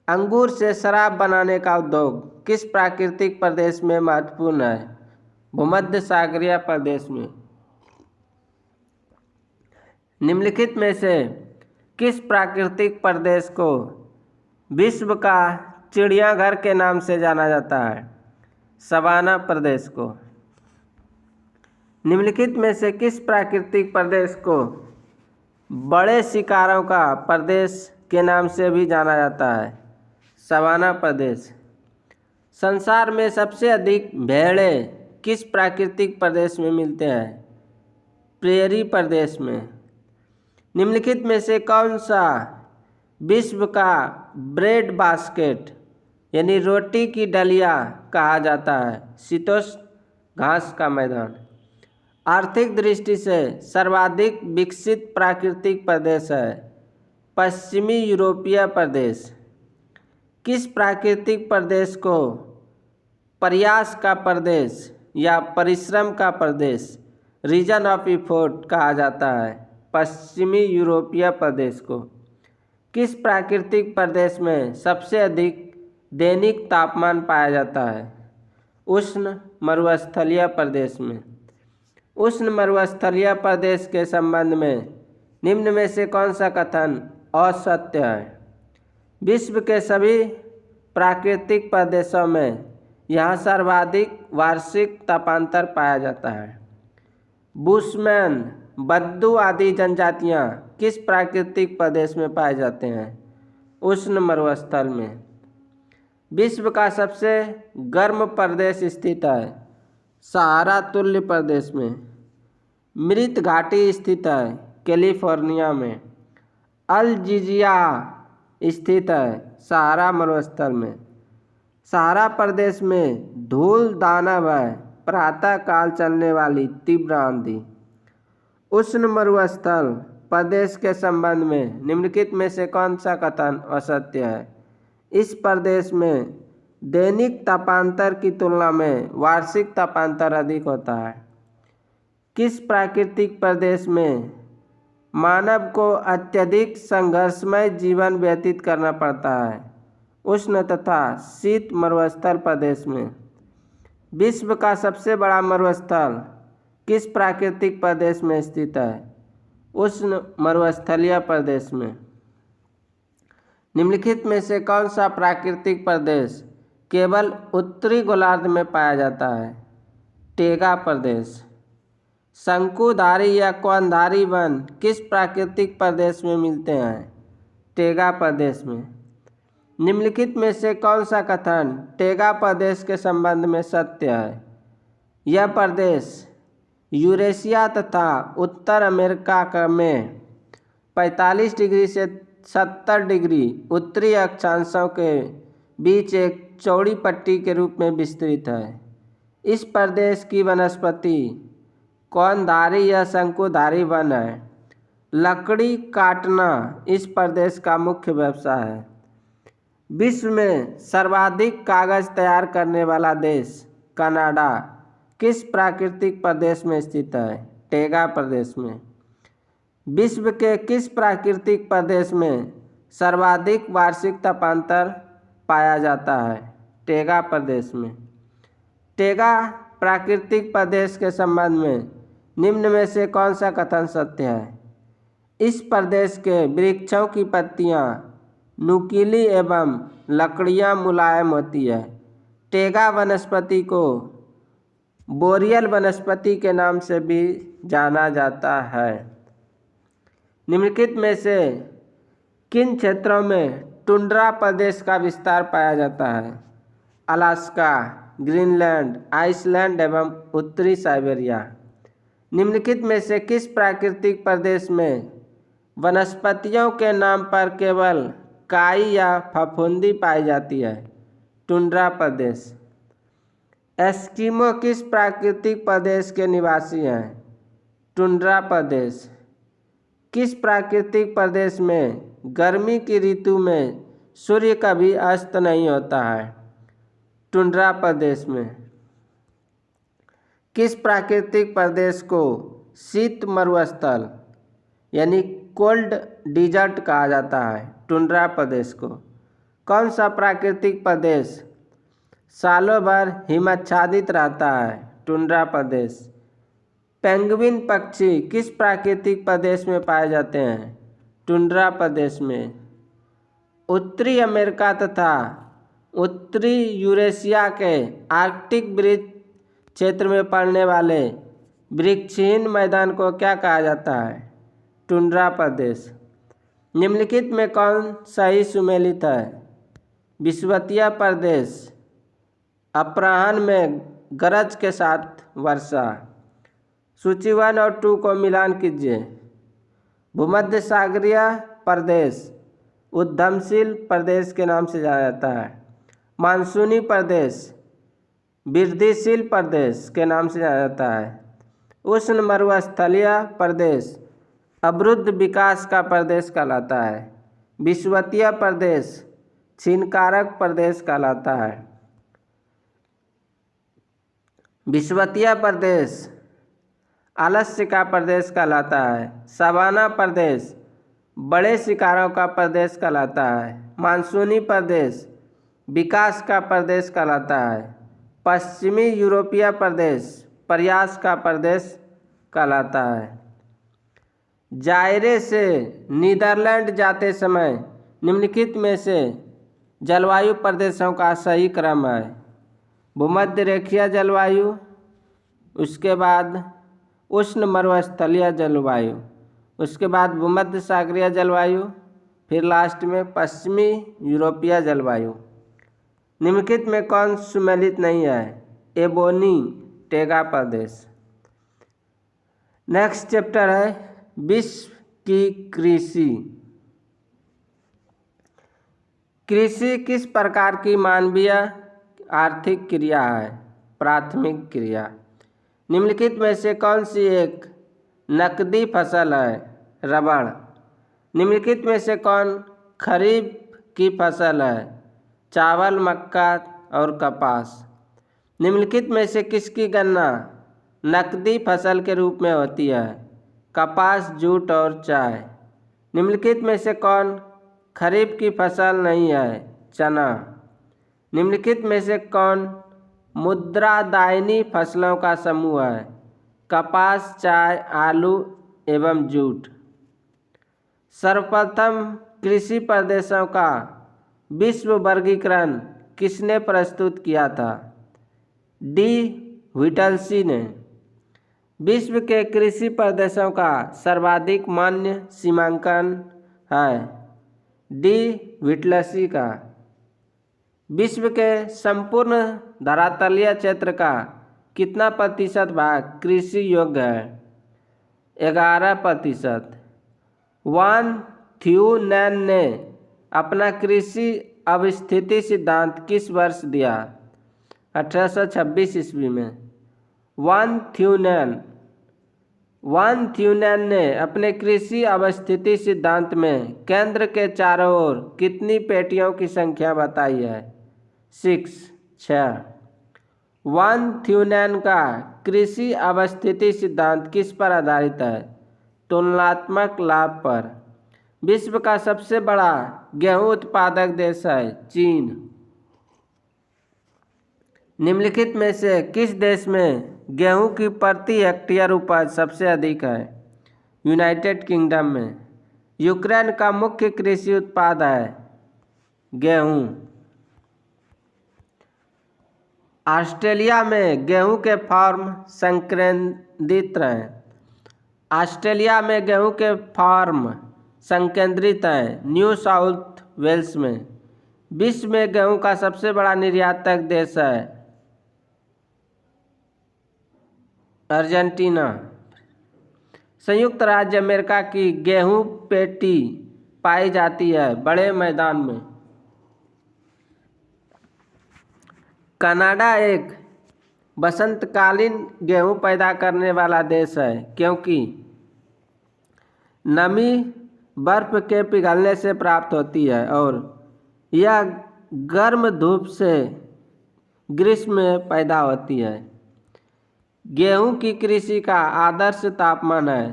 [SPEAKER 1] अंगूर से शराब बनाने का उद्योग किस प्राकृतिक प्रदेश में महत्वपूर्ण है? भूमध्य सागरीय प्रदेश में। निम्नलिखित में से किस प्राकृतिक प्रदेश को विश्व का चिड़ियाघर के नाम से जाना जाता है? सवाना प्रदेश को। निम्नलिखित में से किस प्राकृतिक प्रदेश को बड़े शिकारों का प्रदेश के नाम से भी जाना जाता है? सवाना प्रदेश। संसार में सबसे अधिक भेड़ें किस प्राकृतिक प्रदेश में मिलते हैं? प्रेरी प्रदेश में। निम्नलिखित में से कौन सा विश्व का ब्रेड बास्केट यानी रोटी की डलिया कहा जाता है? शीतोष्ण घास का मैदान। आर्थिक दृष्टि से सर्वाधिक विकसित प्राकृतिक प्रदेश है पश्चिमी यूरोपीय प्रदेश। किस प्राकृतिक प्रदेश को प्रयास का प्रदेश या परिश्रम का प्रदेश रीजन ऑफ इफोर्ट कहा जाता है? पश्चिमी यूरोपीय प्रदेश को। किस प्राकृतिक प्रदेश में सबसे अधिक दैनिक तापमान पाया जाता है? उष्ण मरुस्थलीय प्रदेश में। उष्ण मरुस्थलीय प्रदेश के संबंध में निम्न में से कौन सा कथन असत्य है? विश्व के सभी प्राकृतिक प्रदेशों में यहाँ सर्वाधिक वार्षिक तापांतर पाया जाता है। बुशमैन, बद्दू आदि जनजातियाँ किस प्राकृतिक प्रदेश में पाए जाते हैं? उष्ण मरुस्थल में। विश्व का सबसे गर्म प्रदेश स्थित है सहारा तुल्य प्रदेश में। मृत घाटी स्थित है कैलिफोर्निया में। अल्जीरिया स्थित है सहारा मरुस्थल में। सहारा प्रदेश में धूल दानव है प्रातः काल चलने वाली तीव्र आंधी। उष्ण मरुस्थल प्रदेश के संबंध में निम्नलिखित में से कौन सा कथन असत्य है? इस प्रदेश में दैनिक तापांतर की तुलना में वार्षिक तापांतर अधिक होता है। किस प्राकृतिक प्रदेश में मानव को अत्यधिक संघर्षमय जीवन व्यतीत करना पड़ता है? उष्ण तथा शीत मरुस्थल प्रदेश में। विश्व का सबसे बड़ा मरुस्थल किस प्राकृतिक प्रदेश में स्थित है? उष्ण मरुस्थलीय प्रदेश में। निम्नलिखित में से कौन सा प्राकृतिक प्रदेश केवल उत्तरी गोलार्ध में पाया जाता है? टेगा प्रदेश। शंकुधारी या कोनधारी वन किस प्राकृतिक प्रदेश में मिलते हैं? टैगा प्रदेश में। निम्नलिखित में से कौन सा कथन टैगा प्रदेश के संबंध में सत्य है? यह प्रदेश यूरेशिया तथा उत्तर अमेरिका में 45 डिग्री से 70 डिग्री उत्तरी अक्षांशों के बीच एक चौड़ी पट्टी के रूप में विस्तृत है। इस प्रदेश की वनस्पति कोनधारी या शंकुधारी वन है। लकड़ी काटना इस प्रदेश का मुख्य व्यवसाय है। विश्व में सर्वाधिक कागज तैयार करने वाला देश कनाडा किस प्राकृतिक प्रदेश में स्थित है? टैगा प्रदेश में। विश्व के किस प्राकृतिक प्रदेश में सर्वाधिक वार्षिक तापांतर पाया जाता है? टैगा प्रदेश में। टैगा प्राकृतिक प्रदेश के संबंध में निम्न में से कौन सा कथन सत्य है? इस प्रदेश के वृक्षों की पत्तियां नुकीली एवं लकड़ियां मुलायम होती है। टैगा वनस्पति को बोरियल वनस्पति के नाम से भी जाना जाता है। निम्नलिखित में से किन क्षेत्रों में टुंड्रा प्रदेश का विस्तार पाया जाता है? अलास्का, ग्रीनलैंड, आइसलैंड एवं उत्तरी साइबेरिया। निम्नलिखित में से किस प्राकृतिक प्रदेश में वनस्पतियों के नाम पर केवल काई या फफूंदी पाई जाती है? टुंड्रा प्रदेश। एस्किमो किस प्राकृतिक प्रदेश के निवासी हैं? टुंड्रा प्रदेश। किस प्राकृतिक प्रदेश में गर्मी की ऋतु में सूर्य कभी अस्त नहीं होता है? टुंड्रा प्रदेश में। किस प्राकृतिक प्रदेश को शीत मरुस्थल यानी कोल्ड डिजर्ट कहा जाता है? टुंड्रा प्रदेश को। कौन सा प्राकृतिक प्रदेश सालों भर हिमाच्छादित रहता है? टुंड्रा प्रदेश। पेंगुइन पक्षी किस प्राकृतिक प्रदेश में पाए जाते हैं? टुंड्रा प्रदेश में। उत्तरी अमेरिका तथा उत्तरी यूरेशिया के आर्कटिक वृत्त क्षेत्र में पड़ने वाले वृक्षहीन मैदान को क्या कहा जाता है? टुंड्रा प्रदेश। निम्नलिखित में कौन सही सुमेलित है? विषुवतीय प्रदेश, अपराह्न में गरज के साथ वर्षा। सूची 1 और 2 को मिलान कीजिए। भूमध्य सागरीय प्रदेश उद्यमशील प्रदेश के नाम से जाना जाता है। मानसूनी प्रदेश वृद्धिशील प्रदेश के नाम से जाना जाता है। उष्ण मरुस्थलीय प्रदेश अवरुद्ध विकास का प्रदेश कहलाता है। विषुवतीय प्रदेश क्षीणकारक प्रदेश कहलाता है। विषुवतीय प्रदेश आलस्य का प्रदेश कहलाता है। सवाना प्रदेश बड़े शिकारों का प्रदेश कहलाता है। मानसूनी प्रदेश विकास का प्रदेश कहलाता है। पश्चिमी यूरोपीय प्रदेश प्रयास का प्रदेश कहलाता है। जायरे से नीदरलैंड जाते समय निम्नलिखित में से जलवायु प्रदेशों का सही क्रम है। भूमध्य रेखीय जलवायु, उसके बाद उष्ण मरुस्थलीय जलवायु, उसके बाद भूमध्य सागरीय जलवायु, फिर लास्ट में पश्चिमी यूरोपीय जलवायु। निम्नलिखित में कौन सुमेलित नहीं है? एबोनी टैगा प्रदेश। नेक्स्ट चैप्टर है विश्व की कृषि। कृषि किस प्रकार की मानवीय आर्थिक क्रिया है? प्राथमिक क्रिया। निम्नलिखित में से कौन सी एक नकदी फसल है? रबड़। निम्नलिखित में से कौन खरीफ की फसल है? चावल, मक्का और कपास। निम्नलिखित में से किसकी गणना नकदी फसल के रूप में होती है? कपास, जूट और चाय। निम्नलिखित में से कौन खरीफ की फसल नहीं है? चना। निम्नलिखित में से कौन मुद्रादायनी फसलों का समूह है? कपास, चाय, आलू एवं जूट। सर्वप्रथम कृषि प्रदेशों का विश्व वर्गीकरण किसने प्रस्तुत किया था? डी व्हिटलसी ने। विश्व के कृषि प्रदेशों का सर्वाधिक मान्य सीमांकन है डी विटलसी का। विश्व के संपूर्ण धरातलीय क्षेत्र का कितना प्रतिशत भाग कृषि योग्य है? 11%। वान थ्यूनैन ने अपना कृषि अवस्थिति सिद्धांत किस वर्ष दिया? 1826 ईस्वी में। वान थ्यूनैन ने अपने कृषि अवस्थिति सिद्धांत में केंद्र के चारों ओर कितनी पेटियों की संख्या बताई है? 6। वान थ्यूनैन का कृषि अवस्थिति सिद्धांत किस पर आधारित है? तुलनात्मक लाभ पर। विश्व का सबसे बड़ा गेहूं उत्पादक देश है चीन। निम्नलिखित में से किस देश में गेहूं की प्रति हेक्टेयर उपज सबसे अधिक है? यूनाइटेड किंगडम में। यूक्रेन का मुख्य कृषि उत्पाद है गेहूं। ऑस्ट्रेलिया में गेहूं के फार्म संकेंद्रित हैं। ऑस्ट्रेलिया में गेहूं के फार्म संकेंद्रित हैं न्यू साउथ वेल्स में। विश्व में गेहूं का सबसे बड़ा निर्यातक देश है अर्जेंटीना। संयुक्त राज्य अमेरिका की गेहूं पेटी पाई जाती है बड़े मैदान में। कनाडा एक बसंतकालीन गेहूं पैदा करने वाला देश है क्योंकि नमी बर्फ के पिघलने से प्राप्त होती है और यह गर्म धूप से ग्रीष्म में पैदा होती है। गेहूं की कृषि का आदर्श तापमान है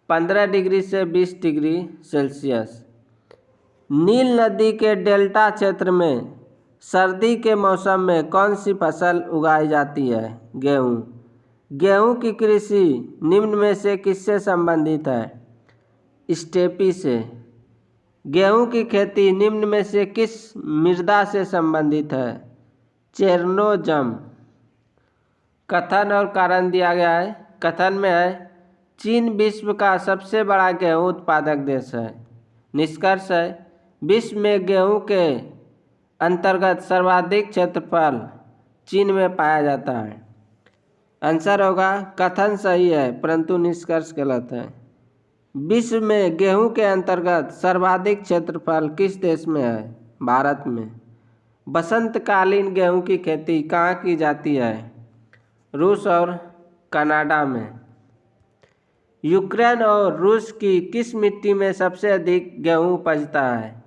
[SPEAKER 1] 15 डिग्री से 20 डिग्री सेल्सियस। नील नदी के डेल्टा क्षेत्र में सर्दी के मौसम में कौन सी फसल उगाई जाती है? गेहूं। गेहूं की कृषि निम्न में से किससे संबंधित है? स्टेपी से। गेहूं की खेती निम्न में से किस मृदा से संबंधित है? चेरनोजम। कथन और कारण दिया गया है। कथन में है चीन विश्व का सबसे बड़ा गेहूं उत्पादक देश है। निष्कर्ष है विश्व में गेहूं के अंतर्गत सर्वाधिक क्षेत्रफल चीन में पाया जाता है। आंसर होगा कथन सही है परंतु निष्कर्ष गलत है। विश्व में गेहूं के अंतर्गत सर्वाधिक क्षेत्रफल किस देश में है? भारत में। बसंतकालीन गेहूं की खेती कहाँ की जाती है? रूस और कनाडा में। यूक्रेन और रूस की किस मिट्टी में सबसे अधिक गेहूं उपजता है?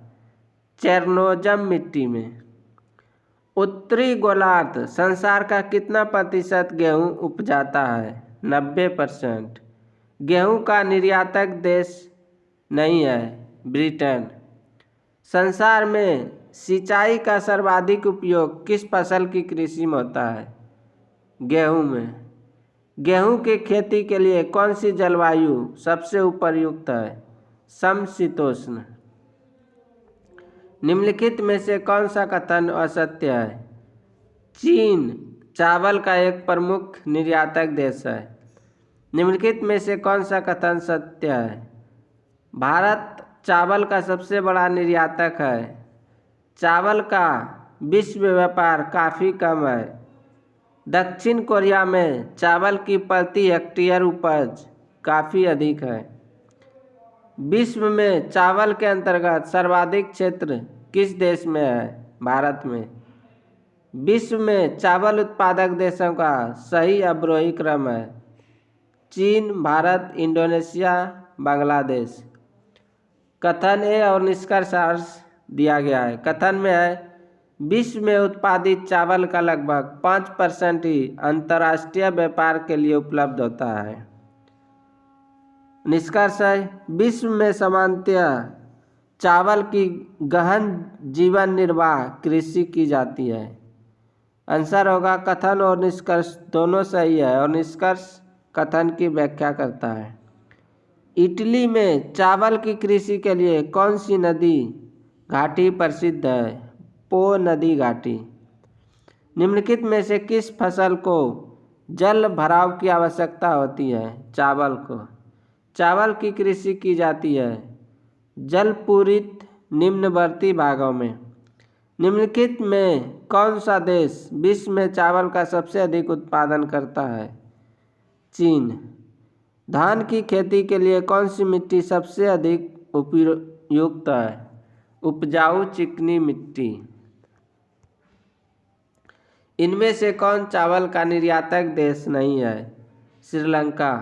[SPEAKER 1] चेरनोजम मिट्टी में। उत्तरी गोलार्ध संसार का कितना प्रतिशत गेहूं उपजाता है? 90%। गेहूं का निर्यातक देश नहीं है ब्रिटेन। संसार में सिंचाई का सर्वाधिक उपयोग किस फसल की कृषि में होता है? गेहूं में। गेहूं की खेती के लिए कौन सी जलवायु सबसे उपयुक्त है? समशीतोष्ण। निम्नलिखित में से कौन सा कथन असत्य है? चीन चावल का एक प्रमुख निर्यातक देश है। निम्नलिखित में से कौन सा कथन सत्य है? भारत चावल का सबसे बड़ा निर्यातक है। चावल का विश्व व्यापार काफ़ी कम है। दक्षिण कोरिया में चावल की प्रति हेक्टेयर उपज काफ़ी अधिक है। विश्व में चावल के अंतर्गत सर्वाधिक क्षेत्र किस देश में है? भारत में। विश्व में चावल उत्पादक देशों का सही अवरोही क्रम है चीन, भारत, इंडोनेशिया, बांग्लादेश। कथन ए और निष्कर्ष दिया गया है। कथन में है विश्व में उत्पादित चावल का लगभग 5% ही अंतर्राष्ट्रीय व्यापार के लिए उपलब्ध होता है। निष्कर्ष है विश्व में सामान्यतः चावल की गहन जीवन निर्वाह कृषि की जाती है। आंसर होगा कथन और निष्कर्ष दोनों सही है और निष्कर्ष कथन की व्याख्या करता है। इटली में चावल की कृषि के लिए कौन सी नदी घाटी प्रसिद्ध है? पो नदी घाटी। निम्नलिखित में से किस फसल को जल भराव की आवश्यकता होती है चावल को। चावल की कृषि की जाती है जलपूरित निम्नवर्ती भागों में। निम्नलिखित में कौन सा देश विश्व में चावल का सबसे अधिक उत्पादन करता है? चीन। धान की खेती के लिए कौन सी मिट्टी सबसे अधिक उपयुक्त है? उपजाऊ चिकनी मिट्टी। इनमें से कौन चावल का निर्यातक देश नहीं है? श्रीलंका।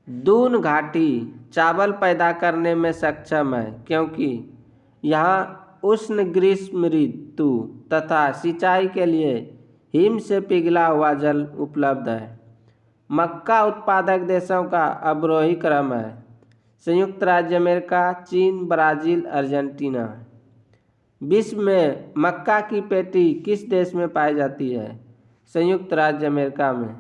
[SPEAKER 1] दून घाटी चावल पैदा करने में सक्षम है क्योंकि यहाँ उष्ण ग्रीष्म ऋतु तथा सिंचाई के लिए हिम से पिघला हुआ जल उपलब्ध है। मक्का उत्पादक देशों का अवरोही क्रम है संयुक्त राज्य अमेरिका, चीन, ब्राज़ील, अर्जेंटीना। विश्व में मक्का की पेटी किस देश में पाई जाती है? संयुक्त राज्य अमेरिका में।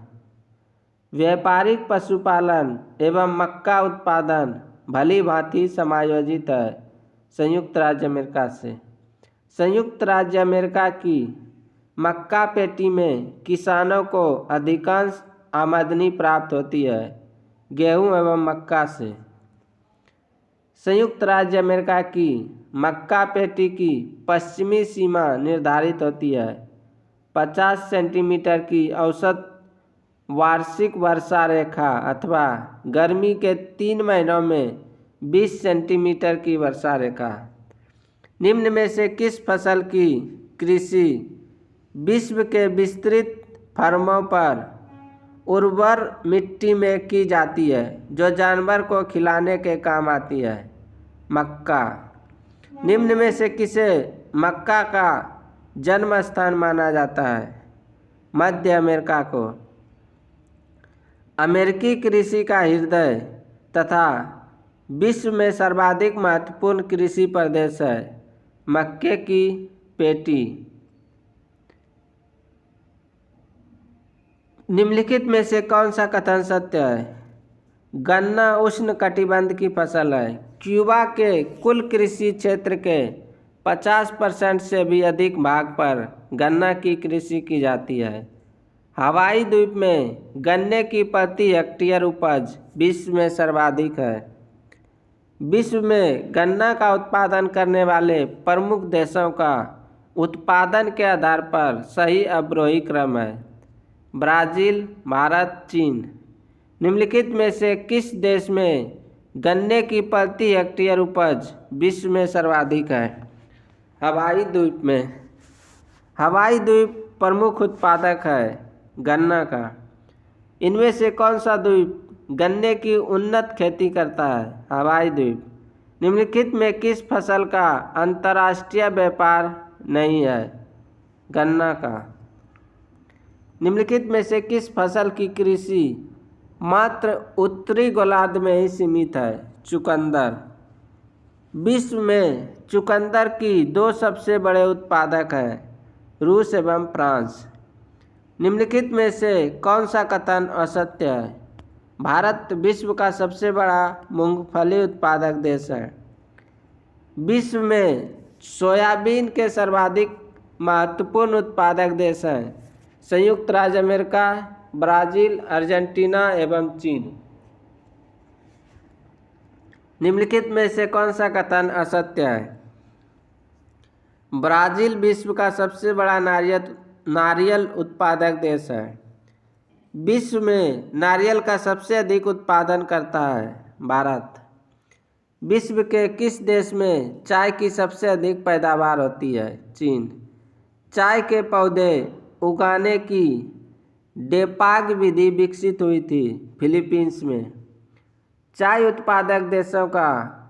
[SPEAKER 1] व्यापारिक पशुपालन एवं मक्का उत्पादन भली भांति समायोजित है संयुक्त राज्य अमेरिका से। संयुक्त राज्य अमेरिका की मक्का पेटी में किसानों को अधिकांश आमदनी प्राप्त होती है गेहूं एवं मक्का से। संयुक्त राज्य अमेरिका की मक्का पेटी की पश्चिमी सीमा निर्धारित होती है 50 सेंटीमीटर की औसत वार्षिक वर्षा रेखा अथवा गर्मी के 3 महीनों में 20 सेंटीमीटर की वर्षा रेखा। निम्न में से किस फसल की कृषि विश्व के विस्तृत फर्मों पर उर्वर मिट्टी में की जाती है जो जानवर को खिलाने के काम आती है? मक्का। निम्न में से किसे मक्का का जन्म स्थान माना जाता है? मध्य अमेरिका को। अमेरिकी कृषि का हृदय तथा विश्व में सर्वाधिक महत्वपूर्ण कृषि प्रदेश है मक्के की पेटी। निम्नलिखित में से कौन सा कथन सत्य है? गन्ना उष्ण कटिबंध की फसल है। क्यूबा के कुल कृषि क्षेत्र के 50% से भी अधिक भाग पर गन्ना की कृषि की जाती है। हवाई द्वीप में गन्ने की प्रति हेक्टेयर उपज विश्व में सर्वाधिक है। विश्व में गन्ना का उत्पादन करने वाले प्रमुख देशों का उत्पादन के आधार पर सही अवरोही क्रम है ब्राज़ील, भारत, चीन। निम्नलिखित में से किस देश में गन्ने की प्रति हेक्टेयर उपज विश्व में सर्वाधिक है? हवाई द्वीप में। हवाई द्वीप प्रमुख उत्पादक है गन्ना का। इनमें से कौन सा द्वीप गन्ने की उन्नत खेती करता है? हवाई द्वीप। निम्नलिखित में किस फसल का अंतर्राष्ट्रीय व्यापार नहीं है? गन्ना का। निम्नलिखित में से किस फसल की कृषि मात्र उत्तरी गोलार्ध में ही सीमित है? चुकंदर। विश्व में चुकंदर की 2 सबसे बड़े उत्पादक हैं रूस एवं फ्रांस। निम्नलिखित में से कौन सा कथन असत्य है? भारत विश्व का सबसे बड़ा मूंगफली उत्पादक देश है। विश्व में सोयाबीन के सर्वाधिक महत्वपूर्ण उत्पादक देश हैं संयुक्त राज्य अमेरिका, ब्राज़ील, अर्जेंटीना एवं चीन। निम्नलिखित में से कौन सा कथन असत्य है? ब्राज़ील विश्व का सबसे बड़ा नारियल उत्पादक देश है। विश्व में नारियल का सबसे अधिक उत्पादन करता है भारत। विश्व के किस देश में चाय की सबसे अधिक पैदावार होती है? चीन। चाय के पौधे उगाने की डेपाग विधि विकसित हुई थी फिलीपींस में। चाय उत्पादक देशों का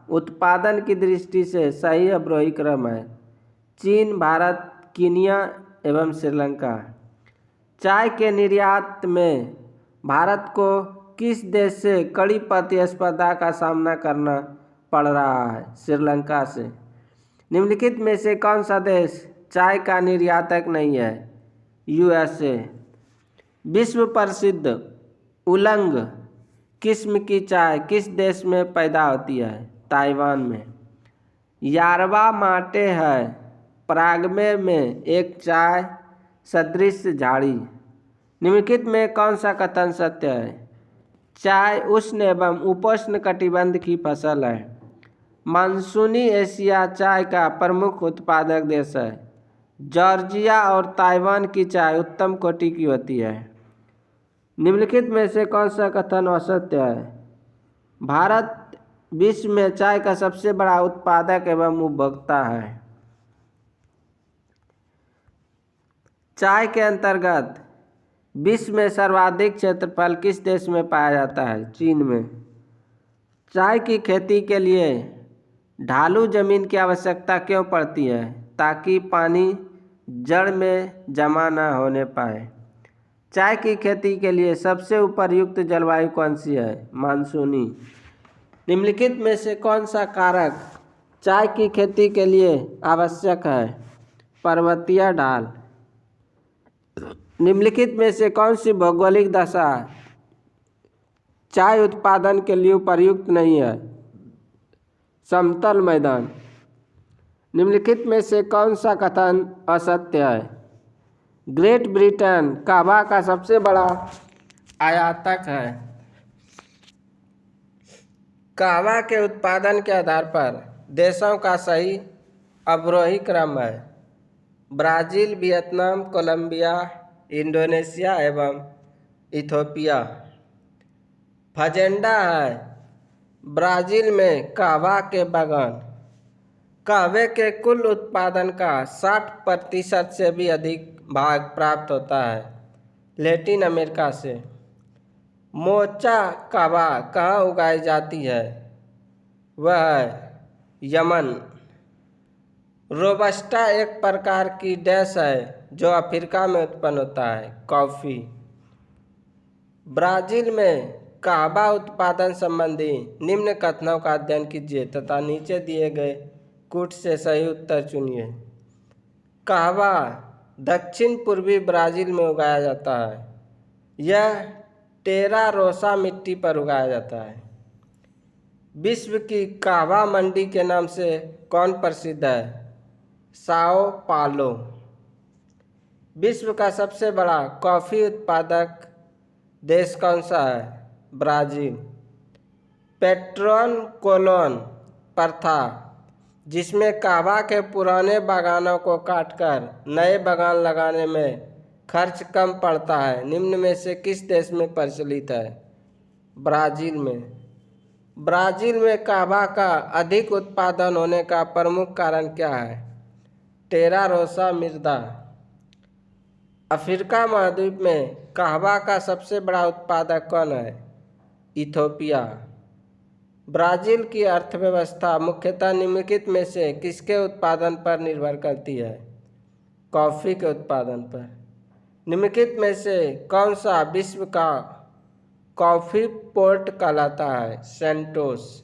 [SPEAKER 1] उत्पादन की दृष्टि से सही अवरोही क्रम है चीन, भारत, कीनिया एवं श्रीलंका। चाय के निर्यात में भारत को किस देश से कड़ी प्रतिस्पर्धा का सामना करना पड़ रहा है? श्रीलंका से। निम्नलिखित में से कौन सा देश चाय का निर्यातक नहीं है? यूएसए। विश्व प्रसिद्ध उलंग किस्म की चाय किस देश में पैदा होती है? ताइवान में। यारवा माटे है पराग्वे में एक चाय सदृश झाड़ी। निम्नलिखित में कौन सा कथन सत्य है? चाय उष्ण एवं उपोष्ण कटिबंध की फसल है। मानसूनी एशिया चाय का प्रमुख उत्पादक देश है। जॉर्जिया और ताइवान की चाय उत्तम कोटि की होती है। निम्नलिखित में से कौन सा कथन असत्य है? भारत विश्व में चाय का सबसे बड़ा उत्पादक एवं उपभोक्ता है। चाय के अंतर्गत विश्व में सर्वाधिक क्षेत्रफल किस देश में पाया जाता है? चीन में। चाय की खेती के लिए ढालू जमीन की आवश्यकता क्यों पड़ती है? ताकि पानी जड़ में जमा न होने पाए। चाय की खेती के लिए सबसे उपयुक्त जलवायु कौन सी है? मानसूनी। निम्नलिखित में से कौन सा कारक चाय की खेती के लिए आवश्यक है? पर्वतीय ढाल। निम्नलिखित में से कौन सी भौगोलिक दशा चाय उत्पादन के लिए उपयुक्त नहीं है? समतल मैदान। निम्नलिखित में से कौन सा कथन असत्य है? ग्रेट ब्रिटेन कहवा का सबसे बड़ा आयातक है। कहवा के उत्पादन के आधार पर देशों का सही अवरोही क्रम है। ब्राज़ील, वियतनाम, कोलंबिया, इंडोनेशिया एवं इथियोपिया। फजेंडा है। ब्राज़ील में कहवा के बागान। कहवे के कुल उत्पादन का 60% से भी अधिक भाग प्राप्त होता है लैटिन अमेरिका से। मोचा कहवा कहाँ उगाई जाती है? वह है यमन। रोबस्टा एक प्रकार की डैश है जो अफ्रीका में उत्पन्न होता है। कॉफ़ी। ब्राज़ील में कहवा उत्पादन संबंधी निम्न कथनों का अध्ययन कीजिए तथा नीचे दिए गए कूट से सही उत्तर चुनिए। कहवा दक्षिण पूर्वी ब्राज़ील में उगाया जाता है। यह टेरा रोसा मिट्टी पर उगाया जाता है। विश्व की कहवा मंडी के नाम से कौन प्रसिद्ध है? साओ पालो। विश्व का सबसे बड़ा कॉफ़ी उत्पादक देश कौन सा है? ब्राज़ील। पेट्रोन कोलोन प्रथा, जिसमें कहवा के पुराने बागानों को काटकर नए बागान लगाने में खर्च कम पड़ता है, निम्न में से किस देश में प्रचलित है? ब्राज़ील में। ब्राज़ील में कहवा का अधिक उत्पादन होने का प्रमुख कारण क्या है? टेरा रोसा मृदा। अफ्रीका महाद्वीप में कहवा का सबसे बड़ा उत्पादक कौन है? इथियोपिया। ब्राज़ील की अर्थव्यवस्था मुख्यतः निम्नलिखित में से किसके उत्पादन पर निर्भर करती है? कॉफ़ी के उत्पादन पर। निम्नलिखित में से कौन सा विश्व का कॉफ़ी पोर्ट कहलाता है? सेंटोस।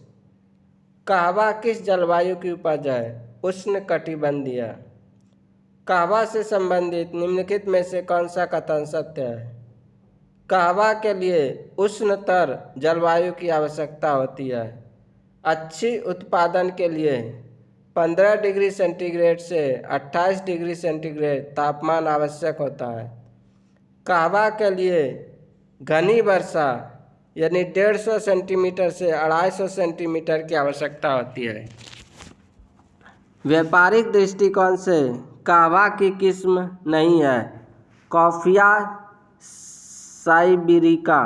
[SPEAKER 1] कहवा किस जलवायु की उपज है? उष्णकटिबंधीय। कहवा से संबंधित निम्नलिखित में से कौन सा कथन सत्य है? कहवा के लिए उष्णतर जलवायु की आवश्यकता होती है। अच्छी उत्पादन के लिए 15 डिग्री सेंटीग्रेड से 28 डिग्री सेंटीग्रेड तापमान आवश्यक होता है। कहवा के लिए घनी वर्षा यानी 150 सेंटीमीटर से 250 सेंटीमीटर की आवश्यकता होती है। व्यापारिक दृष्टिकोण से कहवा की किस्म नहीं है। Coffea Cyberika.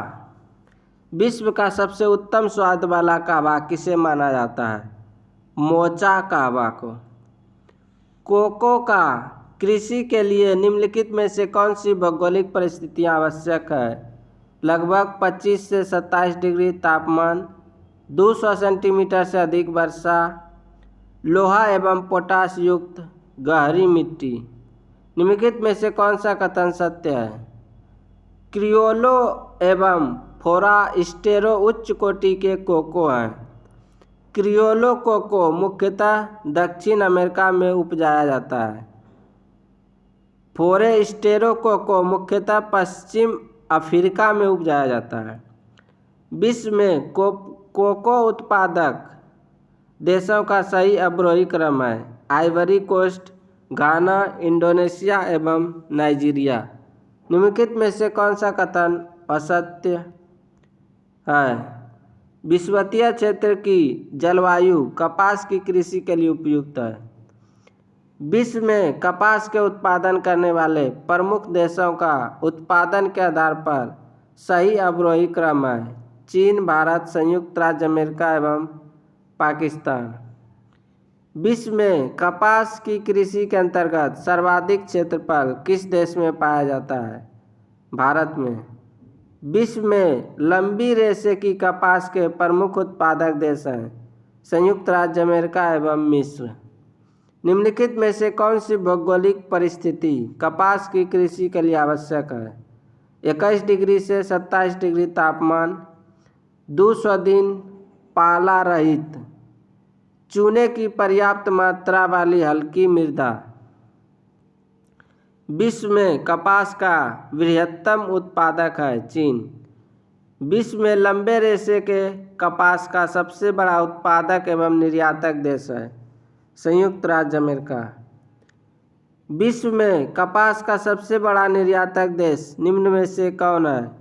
[SPEAKER 1] विश्व का सबसे उत्तम स्वाद वाला कहवा किसे माना जाता है? मोचा कहवा को। कोको का कृषि के लिए निम्नलिखित में से कौन सी भौगोलिक परिस्थितियां आवश्यक है? लगभग 25 से 27 डिग्री तापमान, 200 सेंटीमीटर से अधिक वर्षा, लोहा एवं पोटाश युक्त गहरी मिट्टी। निम्नलिखित में से कौन सा कथन सत्य है? क्रियोलो एवं फोरास्टेरो उच्च कोटि के कोको हैं। क्रियोलो कोको मुख्यतः दक्षिण अमेरिका में उपजाया जाता है। फोरास्टेरो कोको मुख्यतः पश्चिम अफ्रीका में उपजाया जाता है। विश्व में कोको उत्पादक देशों का सही अवरोही क्रम है। आइवरी कोस्ट, घाना, इंडोनेशिया एवं नाइजीरिया। निम्नलिखित में से कौन सा कथन असत्य है? विषुवतीय क्षेत्र की जलवायु कपास की कृषि के लिए उपयुक्त है। विश्व में कपास के उत्पादन करने वाले प्रमुख देशों का उत्पादन के आधार पर सही अवरोही क्रम है: चीन, भारत, संयुक्त राज्य अमेरिका एवं पाकिस्तान। विश्व में कपास की कृषि के अंतर्गत सर्वाधिक क्षेत्रफल किस देश में पाया जाता है? भारत में। विश्व में लंबी रेशे की कपास के प्रमुख उत्पादक देश हैं: संयुक्त राज्य अमेरिका एवं मिस्र। निम्नलिखित में से कौन सी भौगोलिक परिस्थिति कपास की कृषि के लिए आवश्यक है? 21 डिग्री से 27 डिग्री तापमान, 200 दिन पाला रहित, चूने की पर्याप्त मात्रा वाली हल्की मृदा। विश्व में कपास का बृहत्तम उत्पादक है चीन। विश्व में लंबे रेशे के कपास का सबसे बड़ा उत्पादक एवं निर्यातक देश है: संयुक्त राज्य अमेरिका। विश्व में कपास का सबसे बड़ा निर्यातक देश निम्न में से कौन है?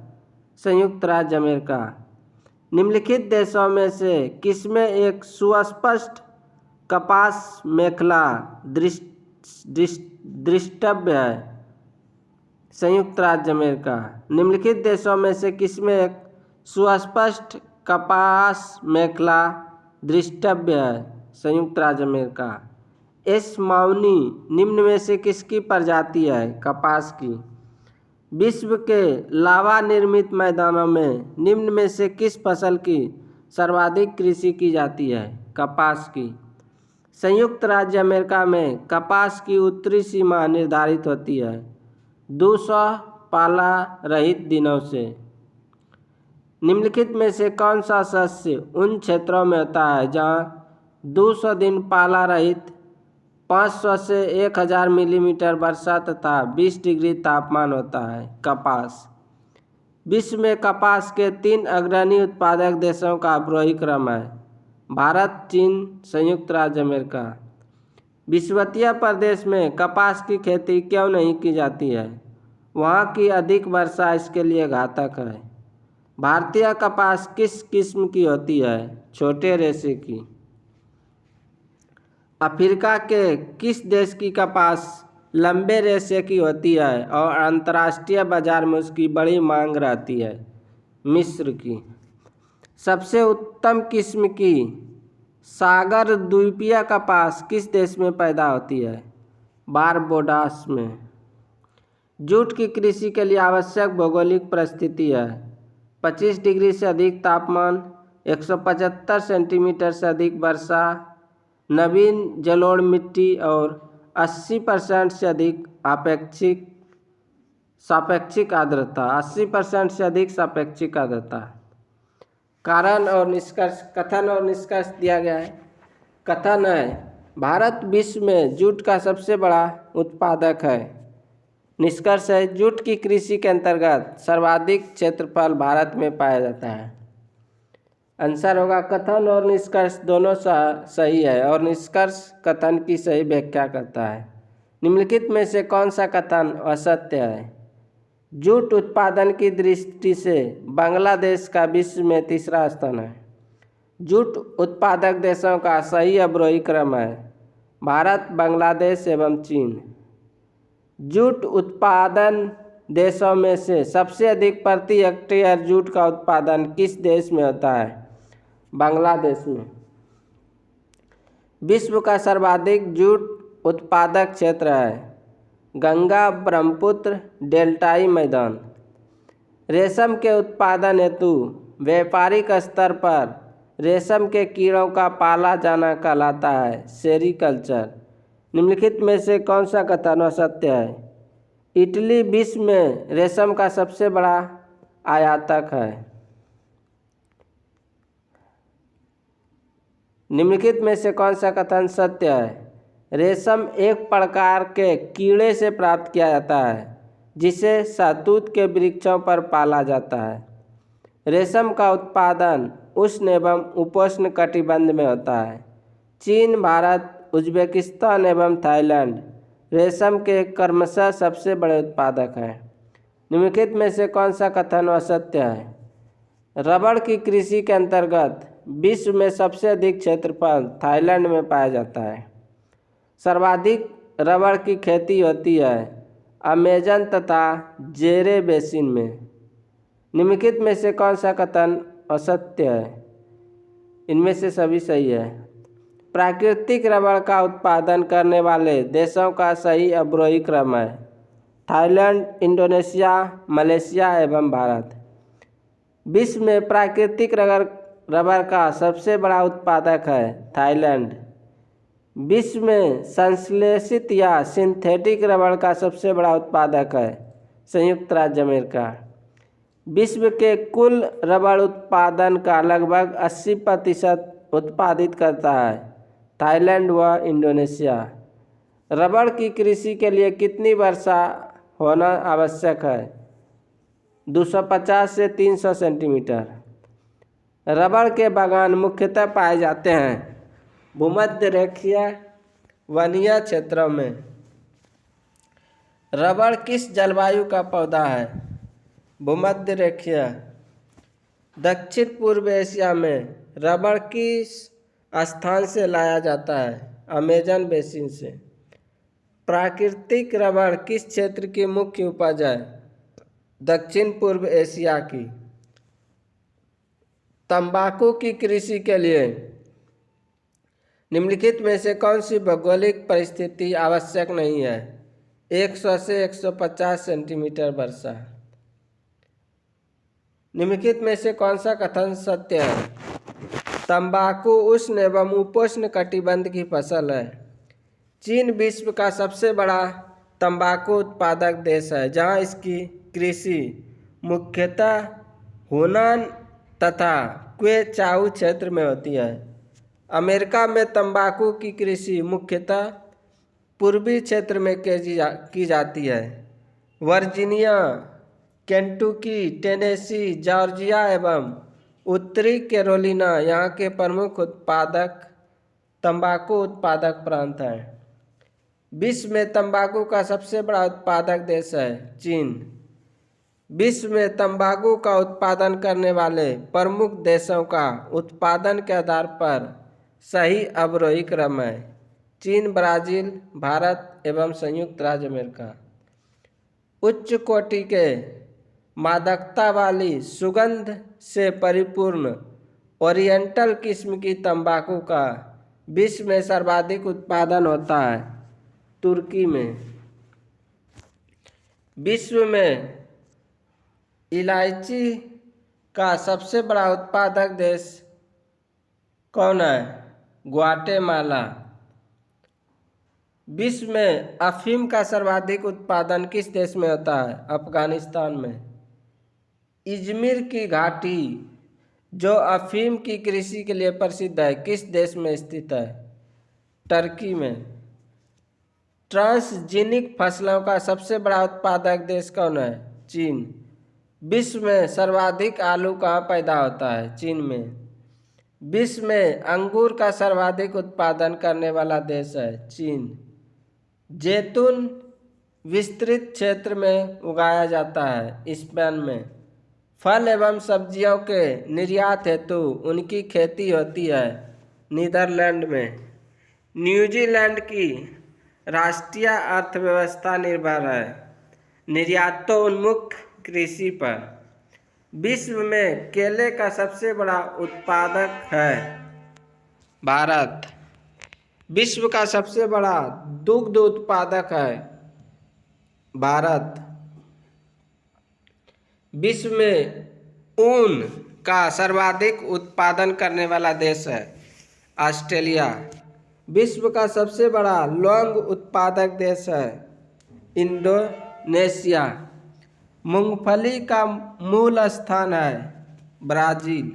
[SPEAKER 1] संयुक्त राज्य अमेरिका। निम्नलिखित देशों में से किसमें एक सुस्पष्ट कपास मेखला दृष्टव्य है? संयुक्त राज्य अमेरिका। निम्नलिखित देशों में से किसमें एक सुस्पष्ट कपास मेखला दृष्टव्य है? संयुक्त राज्य अमेरिका। एस माउनी निम्न में से किसकी प्रजाति है? कपास की। विश्व के लावा निर्मित मैदानों में निम्न में से किस फसल की सर्वाधिक कृषि की जाती है? कपास की। संयुक्त राज्य अमेरिका में कपास की उत्तरी सीमा निर्धारित होती है 200 पाला रहित दिनों से। निम्नलिखित में से कौन सा शस्य उन क्षेत्रों में होता है जहां 200 दिन पाला रहित, 500 से 1000 मिलीमीटर वर्षा तथा 20 डिग्री तापमान होता है? कपास। विश्व में कपास के 3 अग्रणी उत्पादक देशों का अवरोही क्रम है: भारत, चीन, संयुक्त राज्य अमेरिका। विषुवतीय प्रदेश में कपास की खेती क्यों नहीं की जाती है? वहाँ की अधिक वर्षा इसके लिए घातक है। भारतीय कपास किस किस्म की होती है? छोटे रेशे की। अफ्रीका के किस देश की कपास लंबे रेशे की होती है और अंतर्राष्ट्रीय बाजार में उसकी बड़ी मांग रहती है? मिस्र की। सबसे उत्तम किस्म की सागर द्वीपीय कपास किस देश में पैदा होती है? बारबोडास में। जूट की कृषि के लिए आवश्यक भौगोलिक परिस्थिति है: 25 डिग्री से अधिक तापमान, 175 सेंटीमीटर से अधिक वर्षा, नवीन जलोढ़ मिट्टी और 80% से अधिक सापेक्षिक आर्द्रता। 80% से अधिक सापेक्षिक आर्द्रता। कारण और निष्कर्ष, कथन और निष्कर्ष दिया गया है। कथन है: भारत विश्व में जूट का सबसे बड़ा उत्पादक है। निष्कर्ष है: जूट की कृषि के अंतर्गत सर्वाधिक क्षेत्रफल भारत में पाया जाता है। आंसर होगा कथन और निष्कर्ष दोनों सही है और निष्कर्ष कथन की सही व्याख्या करता है। निम्नलिखित में से कौन सा कथन असत्य है? जूट उत्पादन की दृष्टि से बांग्लादेश का विश्व में तीसरा स्थान है। जूट उत्पादक देशों का सही अवरोही क्रम है: भारत, बांग्लादेश एवं चीन। जूट उत्पादन देशों में से सबसे अधिक प्रति हेक्टेयर जूट का उत्पादन किस देश में होता है? बांग्लादेश में। विश्व का सर्वाधिक जूट उत्पादक क्षेत्र है: गंगा ब्रह्मपुत्र डेल्टाई मैदान। रेशम के उत्पादन हेतु व्यापारिक स्तर पर रेशम के कीड़ों का पाला जाना कहलाता है सेरीकल्चर। निम्नलिखित में से कौन सा कथन असत्य है? इटली विश्व में रेशम का सबसे बड़ा आयातक है। निम्नलिखित में से कौन सा कथन सत्य है? रेशम एक प्रकार के कीड़े से प्राप्त किया जाता है जिसे शहतूत के वृक्षों पर पाला जाता है। रेशम का उत्पादन उष्ण एवं उपोष्ण कटिबंध में होता है। चीन, भारत, उज्बेकिस्तान एवं थाईलैंड रेशम के क्रमशः सबसे बड़े उत्पादक हैं। निम्नलिखित में से कौन सा कथन असत्य है? रबड़ की कृषि के अंतर्गत विश्व में सबसे अधिक क्षेत्रफल थाईलैंड में पाया जाता है। सर्वाधिक रबड़ की खेती होती है अमेजन तथा जेरे बेसिन में। निम्नलिखित में से कौन सा कथन असत्य है? इनमें से सभी सही है। प्राकृतिक रबड़ का उत्पादन करने वाले देशों का सही अवरोही क्रम है थाईलैंड, इंडोनेशिया, मलेशिया एवं भारत। विश्व में प्राकृतिक रबड़ का सबसे बड़ा उत्पादक है थाईलैंड। विश्व में संश्लेषित या सिंथेटिक रबड़ का सबसे बड़ा उत्पादक है संयुक्त राज्य अमेरिका। विश्व के कुल रबड़ उत्पादन का लगभग 80% उत्पादित करता है थाईलैंड व इंडोनेशिया। रबड़ की कृषि के लिए कितनी वर्षा होना आवश्यक है? 250 से 300 सेंटीमीटर। रबड़ के बागान मुख्यतः पाए जाते हैं भूमध्य रेखीय वनीय क्षेत्रों में। रबड़ किस जलवायु का पौधा है? भूमध्य रेखीय। दक्षिण पूर्व एशिया में रबड़ किस स्थान से लाया जाता है? अमेजन बेसिन से। प्राकृतिक रबड़ किस क्षेत्र की मुख्य उपज है? दक्षिण पूर्व एशिया की। तंबाकू की कृषि के लिए निम्नलिखित में से कौन सी भौगोलिक परिस्थिति आवश्यक नहीं है? 100 से 150 सेंटीमीटर वर्षा। निम्नलिखित में से कौन सा कथन सत्य है? तंबाकू उष्ण एवं उपोष्ण कटिबंध की फसल है। चीन विश्व का सबसे बड़ा तंबाकू उत्पादक देश है, जहां इसकी कृषि मुख्यतः हुनान तथा क्वेचाऊ क्षेत्र में होती है। अमेरिका में तंबाकू की कृषि मुख्यतः पूर्वी क्षेत्र में की जाती है। वर्जीनिया, केंटुकी, टेनेसी, जॉर्जिया एवं उत्तरी कैरोलिना यहाँ के प्रमुख तंबाकू उत्पादक प्रांत हैं। विश्व में तंबाकू का सबसे बड़ा उत्पादक देश है चीन। विश्व में तंबाकू का उत्पादन करने वाले प्रमुख देशों का उत्पादन के आधार पर सही अवरोही क्रम है चीन, ब्राज़ील, भारत एवं संयुक्त राज्य अमेरिका। उच्च कोटि के मादकता वाली सुगंध से परिपूर्ण ओरिएंटल किस्म की तंबाकू का विश्व में सर्वाधिक उत्पादन होता है तुर्की में। विश्व में इलायची का सबसे बड़ा उत्पादक देश कौन है? ग्वाटेमाला। विश्व में अफीम का सर्वाधिक उत्पादन किस देश में होता है? अफगानिस्तान में। इजमिर की घाटी जो अफीम की कृषि के लिए प्रसिद्ध है किस देश में स्थित है? टर्की में। ट्रांसजेनिक फसलों का सबसे बड़ा उत्पादक देश कौन है? चीन। विश्व में सर्वाधिक आलू कहाँ पैदा होता है? चीन में। विश्व में अंगूर का सर्वाधिक उत्पादन करने वाला देश है चीन। जैतून विस्तृत क्षेत्र में उगाया जाता है स्पेन में। फल एवं सब्जियों के निर्यात हेतु उनकी खेती होती है नीदरलैंड में। न्यूजीलैंड की राष्ट्रीय अर्थव्यवस्था निर्भर है निर्यातोन्मुख कृषि पर। विश्व में केले का सबसे बड़ा उत्पादक है भारत। विश्व का सबसे बड़ा दुग्ध उत्पादक है भारत। विश्व में ऊन का सर्वाधिक उत्पादन करने वाला देश है ऑस्ट्रेलिया। विश्व का सबसे बड़ा लौंग उत्पादक देश है इंडोनेशिया। मूंगफली का मूल स्थान है ब्राज़ील।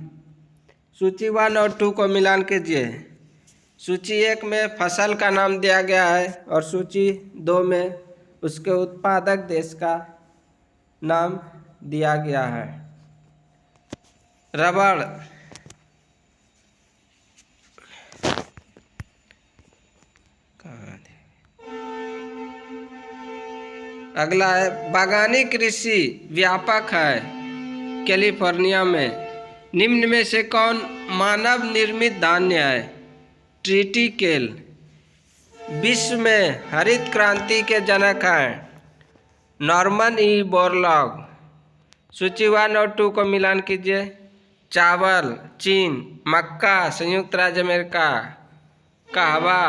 [SPEAKER 1] सूची 1 और 2 को मिलान कीजिए। सूची 1 में फसल का नाम दिया गया है और सूची 2 में उसके उत्पादक देश का नाम दिया गया है। रबड़ अगला है बागानी कृषि व्यापक है कैलिफोर्निया में। निम्न में से कौन मानव निर्मित धान्य है? ट्रिटिकेल। विश्व में हरित क्रांति के जनक हैं नॉर्मन ई बोरलॉग। सूची 1 और 2 को मिलान कीजिए। चावल चीन, मक्का संयुक्त राज्य अमेरिका, कहवा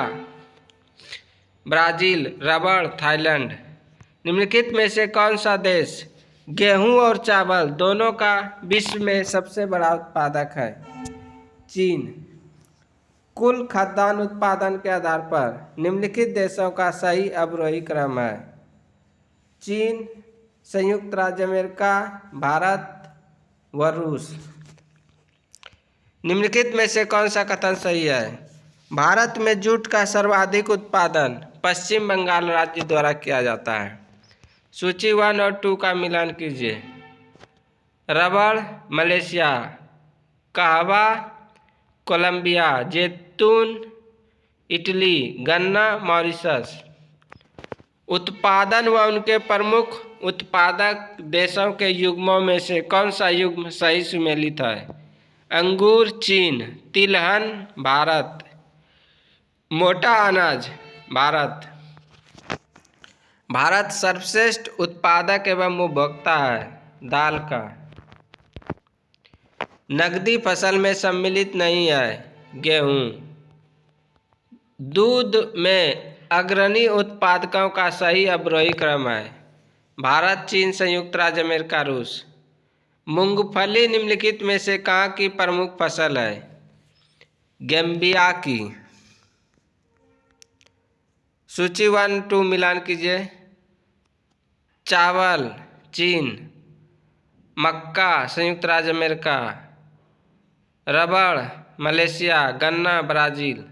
[SPEAKER 1] ब्राज़ील, रबड़ थाईलैंड। निम्नलिखित में से कौन सा देश गेहूं और चावल दोनों का विश्व में सबसे बड़ा उत्पादक है? चीन। कुल खाद्यान्न उत्पादन के आधार पर निम्नलिखित देशों का सही अवरोही क्रम है? चीन, संयुक्त राज्य अमेरिका, भारत व रूस। निम्नलिखित में से कौन सा कथन सही है? भारत में जूट का सर्वाधिक उत्पादन पश्चिम बंगाल राज्य द्वारा किया जाता है। सूची 1 और 2 का मिलान कीजिए। रबड़ मलेशिया, कहवा कोलंबिया, जैतून इटली, गन्ना मॉरिशस। उत्पादन व उनके प्रमुख उत्पादक देशों के युग्मों में से कौन सा युग्म सही सुमेलित है? अंगूर चीन, तिलहन भारत, मोटा अनाज भारत। भारत सर्वश्रेष्ठ उत्पादक एवं उपभोक्ता है दाल का। नकदी फसल में सम्मिलित नहीं है गेहूं। दूध में अग्रणी उत्पादकों का सही अवरोही क्रम है? भारत चीन संयुक्त राज्य अमेरिका रूस। मूंगफली निम्नलिखित में से कहाँ की प्रमुख फसल है? गैम्बिया की। सूची 1 2 मिलान कीजिए। चावल चीन, मक्का संयुक्त राज्य अमेरिका, रबड़ मलेशिया, गन्ना ब्राज़ील।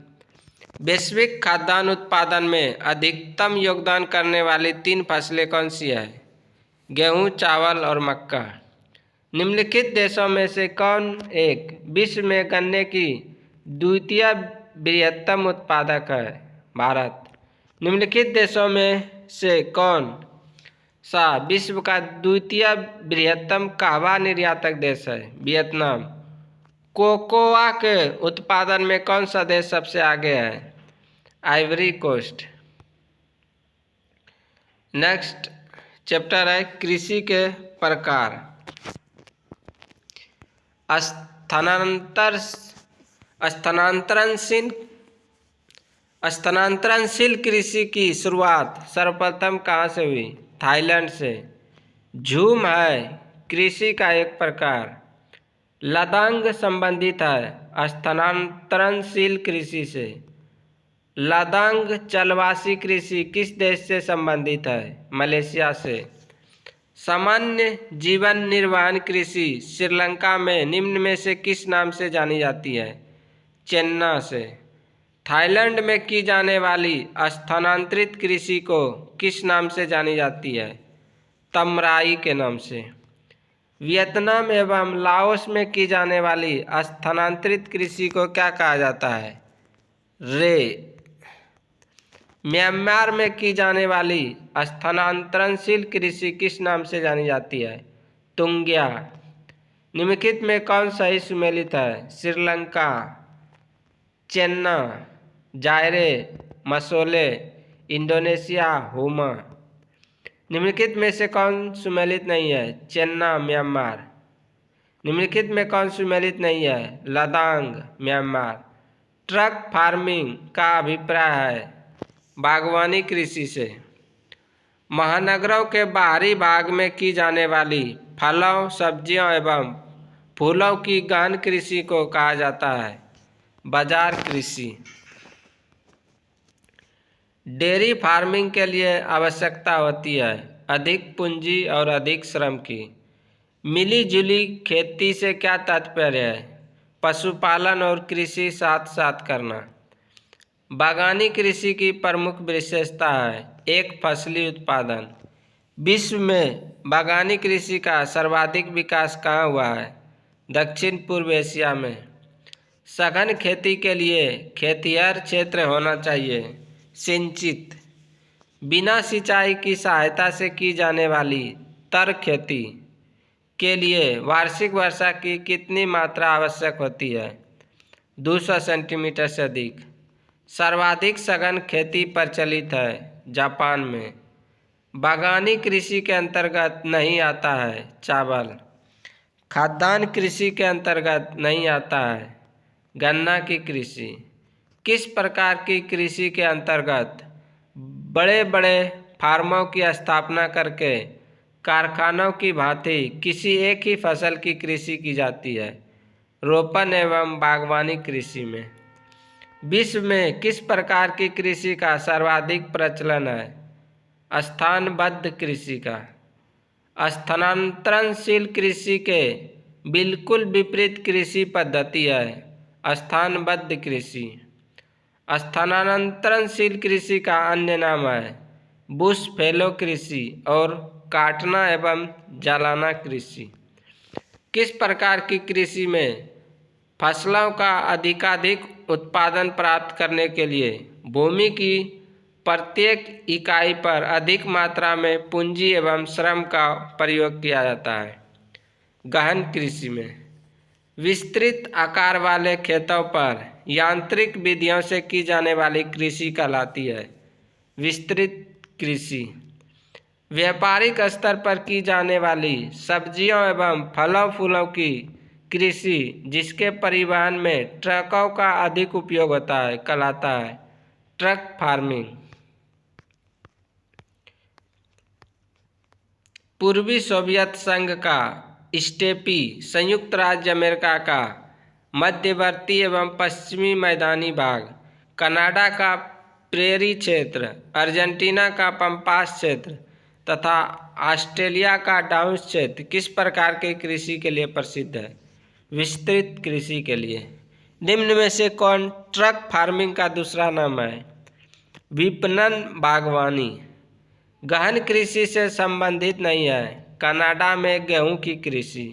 [SPEAKER 1] वैश्विक खाद्यान्न उत्पादन में अधिकतम योगदान करने वाली 3 फसलें कौन सी है? गेहूं, चावल और मक्का। निम्नलिखित देशों में से कौन एक विश्व में गन्ने की द्वितीय बृहत्तम उत्पादक है? भारत। निम्नलिखित देशों में से कौन सा विश्व का द्वितीय बृहत्तम कहवा निर्यातक देश है? वियतनाम। कोकोआ के उत्पादन में कौन सा देश सबसे आगे है? Ivory coast. नेक्स्ट चैप्टर है कृषि के प्रकार। स्थानांतरणशील कृषि की शुरुआत सर्वप्रथम कहाँ से हुई? थाईलैंड से। झूम है कृषि का एक प्रकार। लदांग संबंधित है स्थानांतरणशील कृषि से। लदांग चलवासी कृषि किस देश से संबंधित है? मलेशिया से। सामान्य जीवन निर्वाहन कृषि श्रीलंका में निम्न में से किस नाम से जानी जाती है? चेन्ना से। थाईलैंड में की जाने वाली स्थानांतरित कृषि को किस नाम से जानी जाती है? तमराई के नाम से। वियतनाम एवं लाओस में की जाने वाली स्थानांतरित कृषि को क्या कहा जाता है? रे। म्यांमार में की जाने वाली स्थानांतरणशील कृषि किस नाम से जानी जाती है? तुंग्या। निम्नलिखित में कौन सही सुमेलित है? श्रीलंका, चेन्ना, जायरे, मसोले, इंडोनेशिया, हुमा। निम्नलिखित में से कौन सुमेलित नहीं है? चेन्ना, म्यांमार। निम्नलिखित में कौन सुमेलित नहीं है? लदांग, म्यांमार। ट्रक फार्मिंग का अभिप्राय है बागवानी कृषि से। महानगरों के बाहरी भाग में की जाने वाली फलों, सब्जियों एवं फूलों की गहन कृषि को कहा जाता है बाजार कृषि। डेयरी फार्मिंग के लिए आवश्यकता होती है अधिक पूंजी और अधिक श्रम की। मिली जुली खेती से क्या तात्पर्य है? पशुपालन और कृषि साथ साथ करना। बागानी कृषि की प्रमुख विशेषता है एक फसली उत्पादन। विश्व में बागानी कृषि का सर्वाधिक विकास कहाँ हुआ है? दक्षिण पूर्व एशिया में। सघन खेती के लिए खेतिहर क्षेत्र होना चाहिए सिंचित। बिना सिंचाई की सहायता से की जाने वाली तर खेती के लिए वार्षिक वर्षा की कितनी मात्रा आवश्यक होती है? 200 सेंटीमीटर से अधिक। सर्वाधिक सघन खेती प्रचलित है जापान में। बागानी कृषि के अंतर्गत नहीं आता है चावल। खाद्यान्न कृषि के अंतर्गत नहीं आता है गन्ना की कृषि। किस प्रकार की कृषि के अंतर्गत बड़े बड़े फार्मों की स्थापना करके कारखानों की भांति किसी एक ही फसल की कृषि की जाती है? रोपण एवं बागवानी कृषि में। विश्व में किस प्रकार की कृषि का सर्वाधिक प्रचलन है? स्थानबद्ध कृषि का। स्थानांतरणशील कृषि के बिल्कुल विपरीत कृषि पद्धति है स्थानबद्ध कृषि। स्थानांतरणशील कृषि का अन्य नाम है बुश फैलो कृषि और काटना एवं जलाना कृषि। किस प्रकार की कृषि में फसलों का अधिकाधिक उत्पादन प्राप्त करने के लिए भूमि की प्रत्येक इकाई पर अधिक मात्रा में पूंजी एवं श्रम का प्रयोग किया जाता है? गहन कृषि में। विस्तृत आकार वाले खेतों पर यांत्रिक विधियों से की जाने वाली कृषि कहलाती है विस्तृत कृषि। व्यापारिक स्तर पर की जाने वाली सब्जियों एवं फलों फूलों की कृषि जिसके परिवहन में ट्रकों का अधिक उपयोग होता है कहलाता है ट्रक फार्मिंग। पूर्वी सोवियत संघ का स्टेपी, संयुक्त राज्य अमेरिका का मध्यवर्ती एवं पश्चिमी मैदानी भाग, कनाडा का प्रेरी क्षेत्र, अर्जेंटीना का पम्पास क्षेत्र तथा ऑस्ट्रेलिया का डाउन्स क्षेत्र किस प्रकार के कृषि के लिए प्रसिद्ध है? विस्तृत कृषि के लिए। निम्न में से कौन ट्रक फार्मिंग का दूसरा नाम है? विपणन बागवानी। गहन कृषि से संबंधित नहीं है कनाडा में गेहूं की कृषि।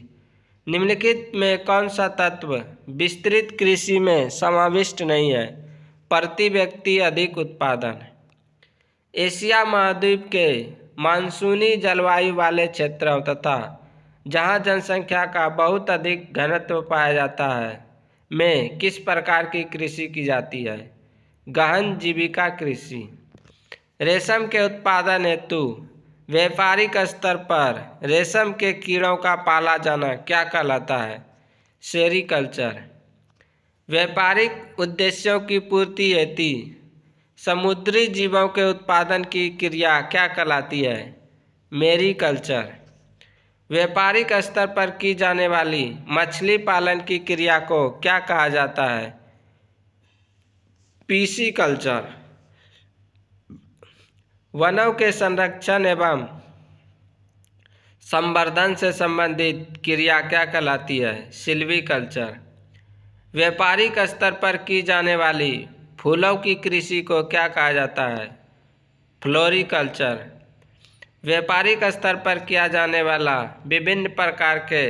[SPEAKER 1] निम्नलिखित में कौन सा तत्व विस्तृत कृषि में समाविष्ट नहीं है? प्रति व्यक्ति अधिक उत्पादन। एशिया महाद्वीप के मानसूनी जलवायु वाले क्षेत्रों तथा जहां जनसंख्या का बहुत अधिक घनत्व पाया जाता है में किस प्रकार की कृषि की जाती है? गहन जीविका कृषि। रेशम के उत्पादन हेतु व्यापारिक स्तर पर रेशम के कीड़ों का पाला जाना क्या कहलाता है? सेरीकल्चर। व्यापारिक उद्देश्यों की पूर्ति हेतु समुद्री जीवों के उत्पादन की क्रिया क्या कहलाती है? मैरीकल्चर। व्यापारिक स्तर पर की जाने वाली मछली पालन की क्रिया को क्या कहा जाता है? पीसीकल्चर। वनों के संरक्षण एवं संवर्धन से संबंधित क्रिया क्या कहलाती है? सिल्वीकल्चर। व्यापारिक स्तर पर की जाने वाली फूलों की कृषि को क्या कहा जाता है? फ्लोरिकल्चर। व्यापारिक स्तर पर किया जाने वाला विभिन्न प्रकार के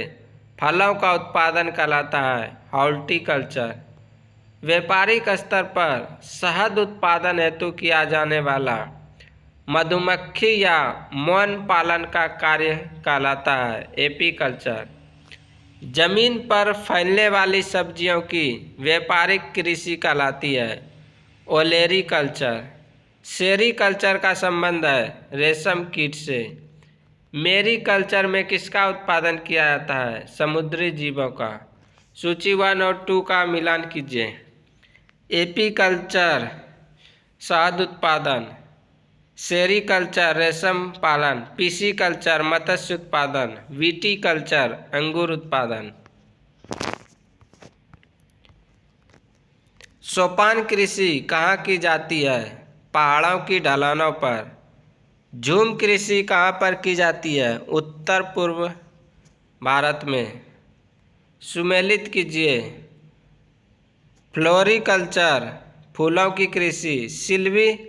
[SPEAKER 1] फलों का उत्पादन कहलाता है हॉर्टिकल्चर। व्यापारिक स्तर पर शहद उत्पादन हेतु किया जाने वाला मधुमक्खी या मौन पालन का कार्य कहलाता है एपीकल्चर। जमीन पर फैलने वाली सब्जियों की व्यापारिक कृषि कहलाती है ओलेरीकल्चर। सेरीकल्चर का संबंध है रेशम कीट से। मैरीकल्चर में किसका उत्पादन किया जाता है? समुद्री जीवों का। सूची 1 और 2 का मिलान कीजिए। एपीकल्चर शहद उत्पादन, सेरीकल्चर रेशम पालन, पीसीकल्चर मत्स्य उत्पादन, विटीकल्चर अंगूर उत्पादन। सोपान कृषि कहाँ की जाती है? पहाड़ों की ढलानों पर। झूम कृषि कहाँ पर की जाती है? उत्तर पूर्व भारत में। सुमेलित कीजिए। फ्लोरिकल्चर फूलों की कृषि, सिल्वीकल्चर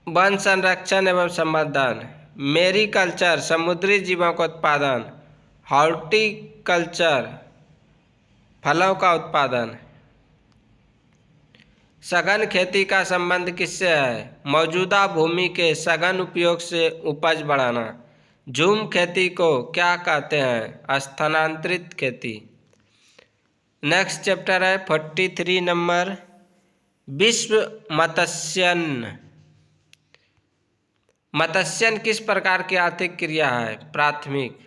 [SPEAKER 1] वन संरक्षण एवं संवर्धन, मैरीकल्चर समुद्री जीवों का उत्पादन, हॉर्टिकल्चर फलों का उत्पादन। सघन खेती का संबंध किससे है? मौजूदा भूमि के सघन उपयोग से उपज बढ़ाना। झूम खेती को क्या कहते हैं? स्थानांतरित खेती। नेक्स्ट चैप्टर है 43 नंबर, विश्व मत्स्यन। मत्स्यन किस प्रकार की आर्थिक क्रिया है? प्राथमिक।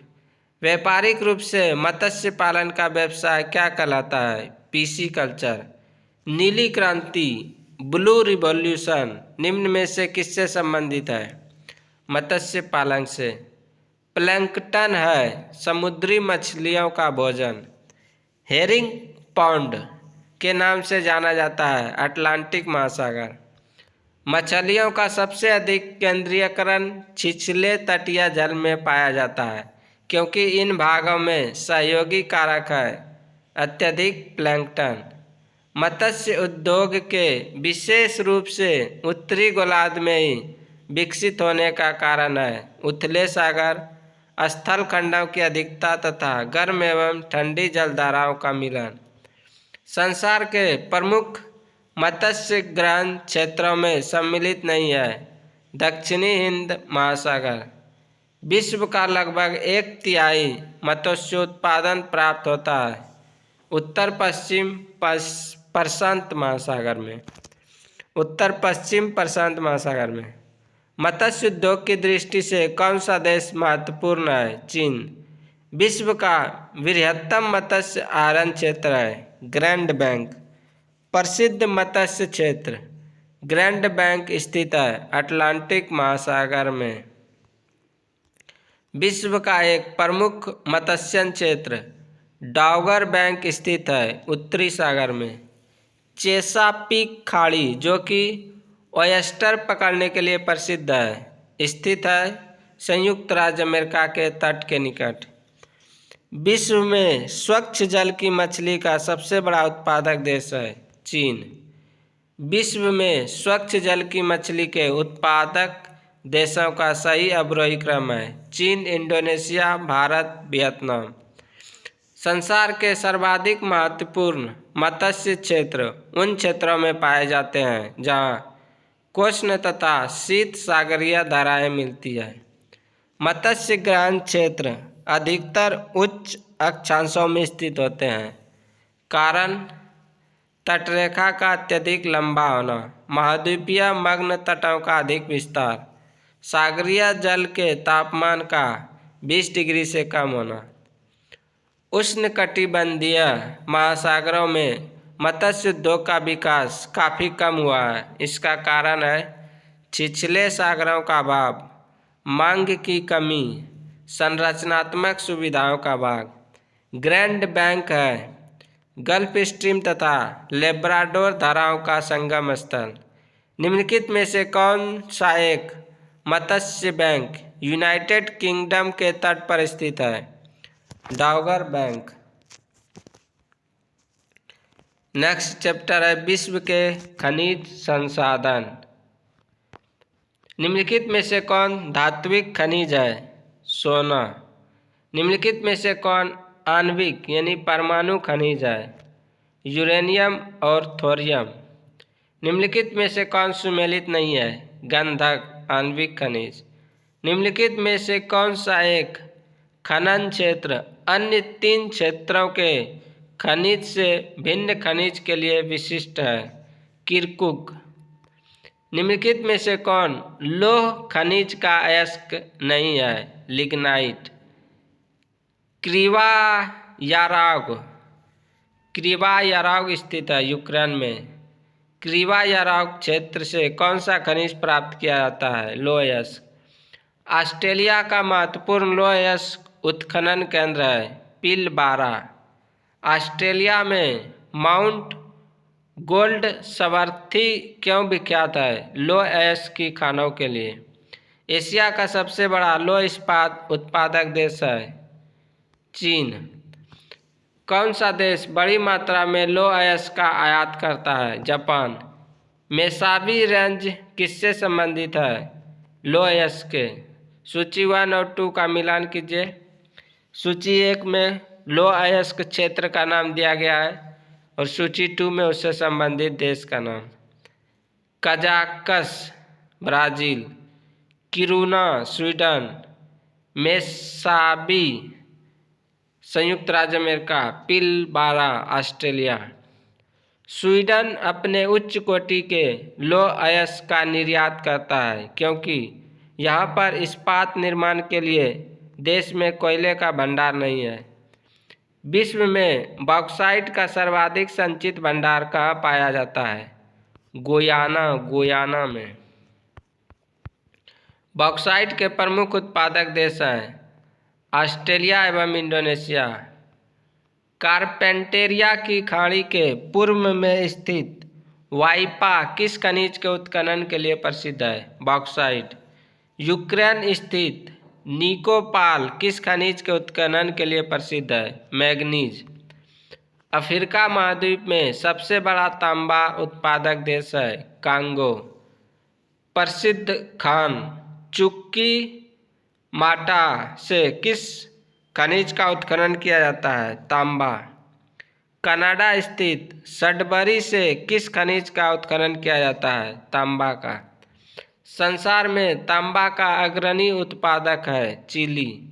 [SPEAKER 1] व्यापारिक रूप से मत्स्य पालन का व्यवसाय क्या कहलाता है? PC culture. नीली क्रांति, ब्लू रिवॉल्यूशन निम्न में से किससे संबंधित है? मत्स्य पालन से। प्लैंकटन है समुद्री मछलियों का भोजन। हेरिंग पॉन्ड के नाम से जाना जाता है अटलांटिक महासागर। मछलियों का सबसे अधिक केंद्रीयकरण छिछले तटीय जल में पाया जाता है क्योंकि इन भागों में सहयोगी कारक है अत्यधिक प्लैंकटन। मत्स्य उद्योग के विशेष रूप से उत्तरी गोलार्ध में ही विकसित होने का कारण है उथले सागर, स्थल खंडों की अधिकता तथा गर्म एवं ठंडी जलधाराओं का मिलन। संसार के प्रमुख मत्स्य ग्रहण क्षेत्रों में सम्मिलित नहीं है दक्षिणी हिंद महासागर। विश्व का लगभग 1/3 मत्स्योत्पादन प्राप्त होता है उत्तर पश्चिम प्रशांत महासागर में। उत्तर पश्चिम प्रशांत महासागर में। मत्स्य उद्योग की दृष्टि से कौन सा देश महत्वपूर्ण है? चीन। विश्व का वृहत्तम मत्स्य आहरण क्षेत्र है ग्रैंड बैंक। प्रसिद्ध मत्स्य क्षेत्र ग्रैंड बैंक स्थित है अटलांटिक महासागर में। विश्व का एक प्रमुख मत्स्यन क्षेत्र डॉगर बैंक स्थित है उत्तरी सागर में। चेसापीक खाड़ी जो कि ऑयस्टर पकड़ने के लिए प्रसिद्ध है स्थित है संयुक्त राज्य अमेरिका के तट के निकट। विश्व में स्वच्छ जल की मछली का सबसे बड़ा उत्पादक देश है चीन। विश्व में स्वच्छ जल की मछली के उत्पादक देशों का सही अवरोही क्रम है चीन, इंडोनेशिया, भारत, वियतनाम। संसार के सर्वाधिक महत्वपूर्ण मत्स्य क्षेत्र उन क्षेत्रों में पाए जाते हैं जहां कोष्ण तथा शीत सागरीय धाराएं मिलती है। मत्स्य ग्रहण क्षेत्र अधिकतर उच्च अक्षांशों में स्थित होते हैं। कारण तटरेखा का अत्यधिक लंबा होना, महाद्वीपीय मग्न तटों का अधिक विस्तार, सागरीय जल के तापमान का 20 डिग्री से कम होना। उष्णकटिबंधीय महासागरों में मत्स्य उद्योग का विकास काफ़ी कम हुआ है। इसका कारण है छिछले सागरों का अभाव, मांग की कमी, संरचनात्मक सुविधाओं का अभाव। ग्रैंड बैंक है गल्फ स्ट्रीम तथा लेब्राडोर धाराओं का संगम स्थल। निम्नलिखित में से कौन सा एक मत्स्य बैंक यूनाइटेड किंगडम के तट पर स्थित है? डॉगर बैंक। नेक्स्ट चैप्टर है विश्व के खनिज संसाधन। निम्नलिखित में से कौन धात्विक खनिज है? सोना। निम्नलिखित में से कौन आणविक यानी परमाणु खनिज है? यूरेनियम और थोरियम। निम्नलिखित में से कौन सुमेलित नहीं है? गंधक आणविक खनिज। निम्नलिखित में से कौन सा एक खनन क्षेत्र अन्य 3 क्षेत्रों के खनिज से भिन्न खनिज के लिए विशिष्ट है? किरकुक। निम्नलिखित में से कौन लौह खनिज का अयस्क नहीं है? लिग्नाइट। क्रिवायाराग स्थित है यूक्रेन में। क्रिवायाराग क्षेत्र से कौन सा खनिज प्राप्त किया जाता है? लौह अयस्क। ऑस्ट्रेलिया का महत्वपूर्ण लौह अयस्क उत्खनन केंद्र है पिलबारा। ऑस्ट्रेलिया में माउंट गोल्डसवर्थी क्यों विख्यात है? लौह अयस्क की खानों के लिए। एशिया का सबसे बड़ा लौह इस्पात उत्पादक देश है चीन। कौन सा देश बड़ी मात्रा में लौह अयस्क का आयात करता है? जापान। मेसाबी रेंज किससे संबंधित है? लौह अयस्क के। सूची 1 और 2 का मिलान कीजिए। सूची 1 में लौह अयस्क क्षेत्र का नाम दिया गया है और सूची 2 में उससे संबंधित देश का नाम। कजाकस ब्राज़ील, किरूना स्वीडन, मेसाबी संयुक्त राज्य अमेरिका, पिलबारा ऑस्ट्रेलिया। स्वीडन अपने उच्च कोटि के लौह अयस्क का निर्यात करता है क्योंकि यहाँ पर इस्पात निर्माण के लिए देश में कोयले का भंडार नहीं है। विश्व में बॉक्साइट का सर्वाधिक संचित भंडार कहाँ पाया जाता है? गुयाना में। बॉक्साइट के प्रमुख उत्पादक देश हैं ऑस्ट्रेलिया एवं इंडोनेशिया। कारपेंटेरिया की खाड़ी के पूर्व में स्थित वाइपा किस खनिज के उत्खनन के लिए प्रसिद्ध है? बॉक्साइट। यूक्रेन स्थित निकोपाल किस खनिज के उत्खनन के लिए प्रसिद्ध है? मैग्नीज। अफ्रीका महाद्वीप में सबसे बड़ा तांबा उत्पादक देश है कांगो। प्रसिद्ध खान चुक्की माटा से किस खनिज का उत्खनन किया जाता है? तांबा। कनाडा स्थित सडबरी से किस खनिज का उत्खनन किया जाता है? तांबा का। संसार में तांबा का अग्रणी उत्पादक है चिली।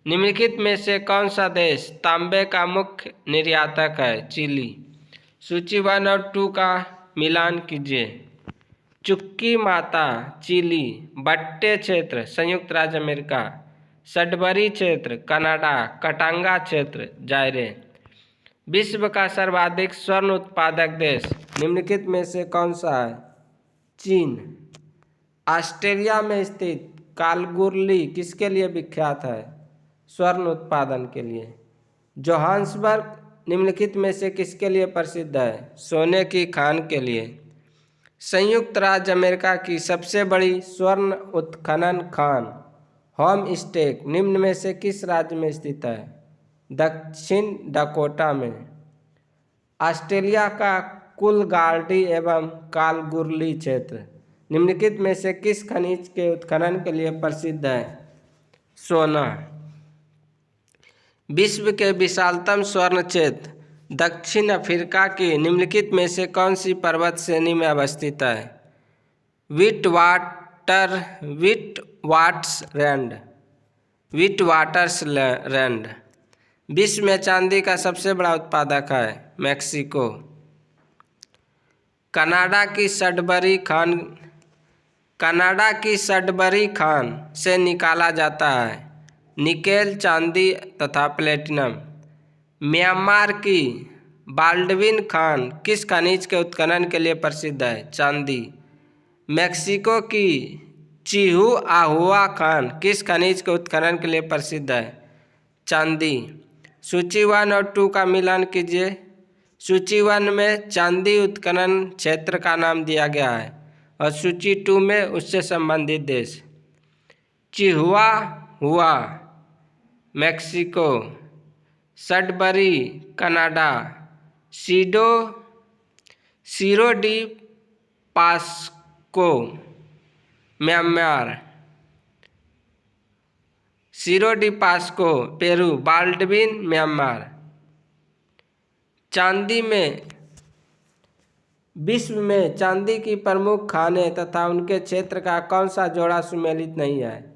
[SPEAKER 1] निम्नलिखित में से कौन सा देश तांबे का मुख्य निर्यातक है? चिली। सूची 1 और 2 का मिलान कीजिए। चुक्की माता चिली, बट्टे क्षेत्र संयुक्त राज्य अमेरिका, सडबरी क्षेत्र कनाडा, कटांगा क्षेत्र जायरे। विश्व का सर्वाधिक स्वर्ण उत्पादक देश निम्नलिखित में से कौन सा है? चीन। ऑस्ट्रेलिया में स्थित कालगुरली किसके लिए विख्यात है? स्वर्ण उत्पादन के लिए। जोहान्सबर्ग निम्नलिखित में से किसके लिए प्रसिद्ध है? सोने की खान के लिए। संयुक्त राज्य अमेरिका की सबसे बड़ी स्वर्ण उत्खनन खान होमस्टेक निम्न में से किस राज्य में स्थित है? दक्षिण डकोटा में। ऑस्ट्रेलिया का कुलगार्डी एवं कालगुरली क्षेत्र निम्नलिखित में से किस खनिज के उत्खनन के लिए प्रसिद्ध है? सोना। विश्व के विशालतम स्वर्ण क्षेत्र दक्षिण अफ्रीका की निम्नलिखित में से कौन सी पर्वत श्रेणी में अवस्थित है? विटवाटर्सलैंड। विश्व में चांदी का सबसे बड़ा उत्पादक है मैक्सिको। कनाडा की सडबरी खान से निकाला जाता है निकेल, चांदी तथा प्लेटिनम। म्यांमार की बाल्डविन खान किस खनिज के उत्खनन के लिए प्रसिद्ध है? चांदी। मेक्सिको की चिहुआहुआ खान किस खनिज के उत्खनन के लिए प्रसिद्ध है? चांदी। सूची 1 और 2 का मिलान कीजिए। सूची 1 में चांदी उत्खनन क्षेत्र का नाम दिया गया है और सूची 2 में उससे संबंधित देश। Chihuahua Mexico, Sudbury Canada, Cerro de Pasco Myanmar, Cerro de Pasco Peru, Baldwin Myanmar. चांदी में विश्व में चांदी की प्रमुख खानें तथा उनके क्षेत्र का कौन सा जोड़ा सुमेलित नहीं है?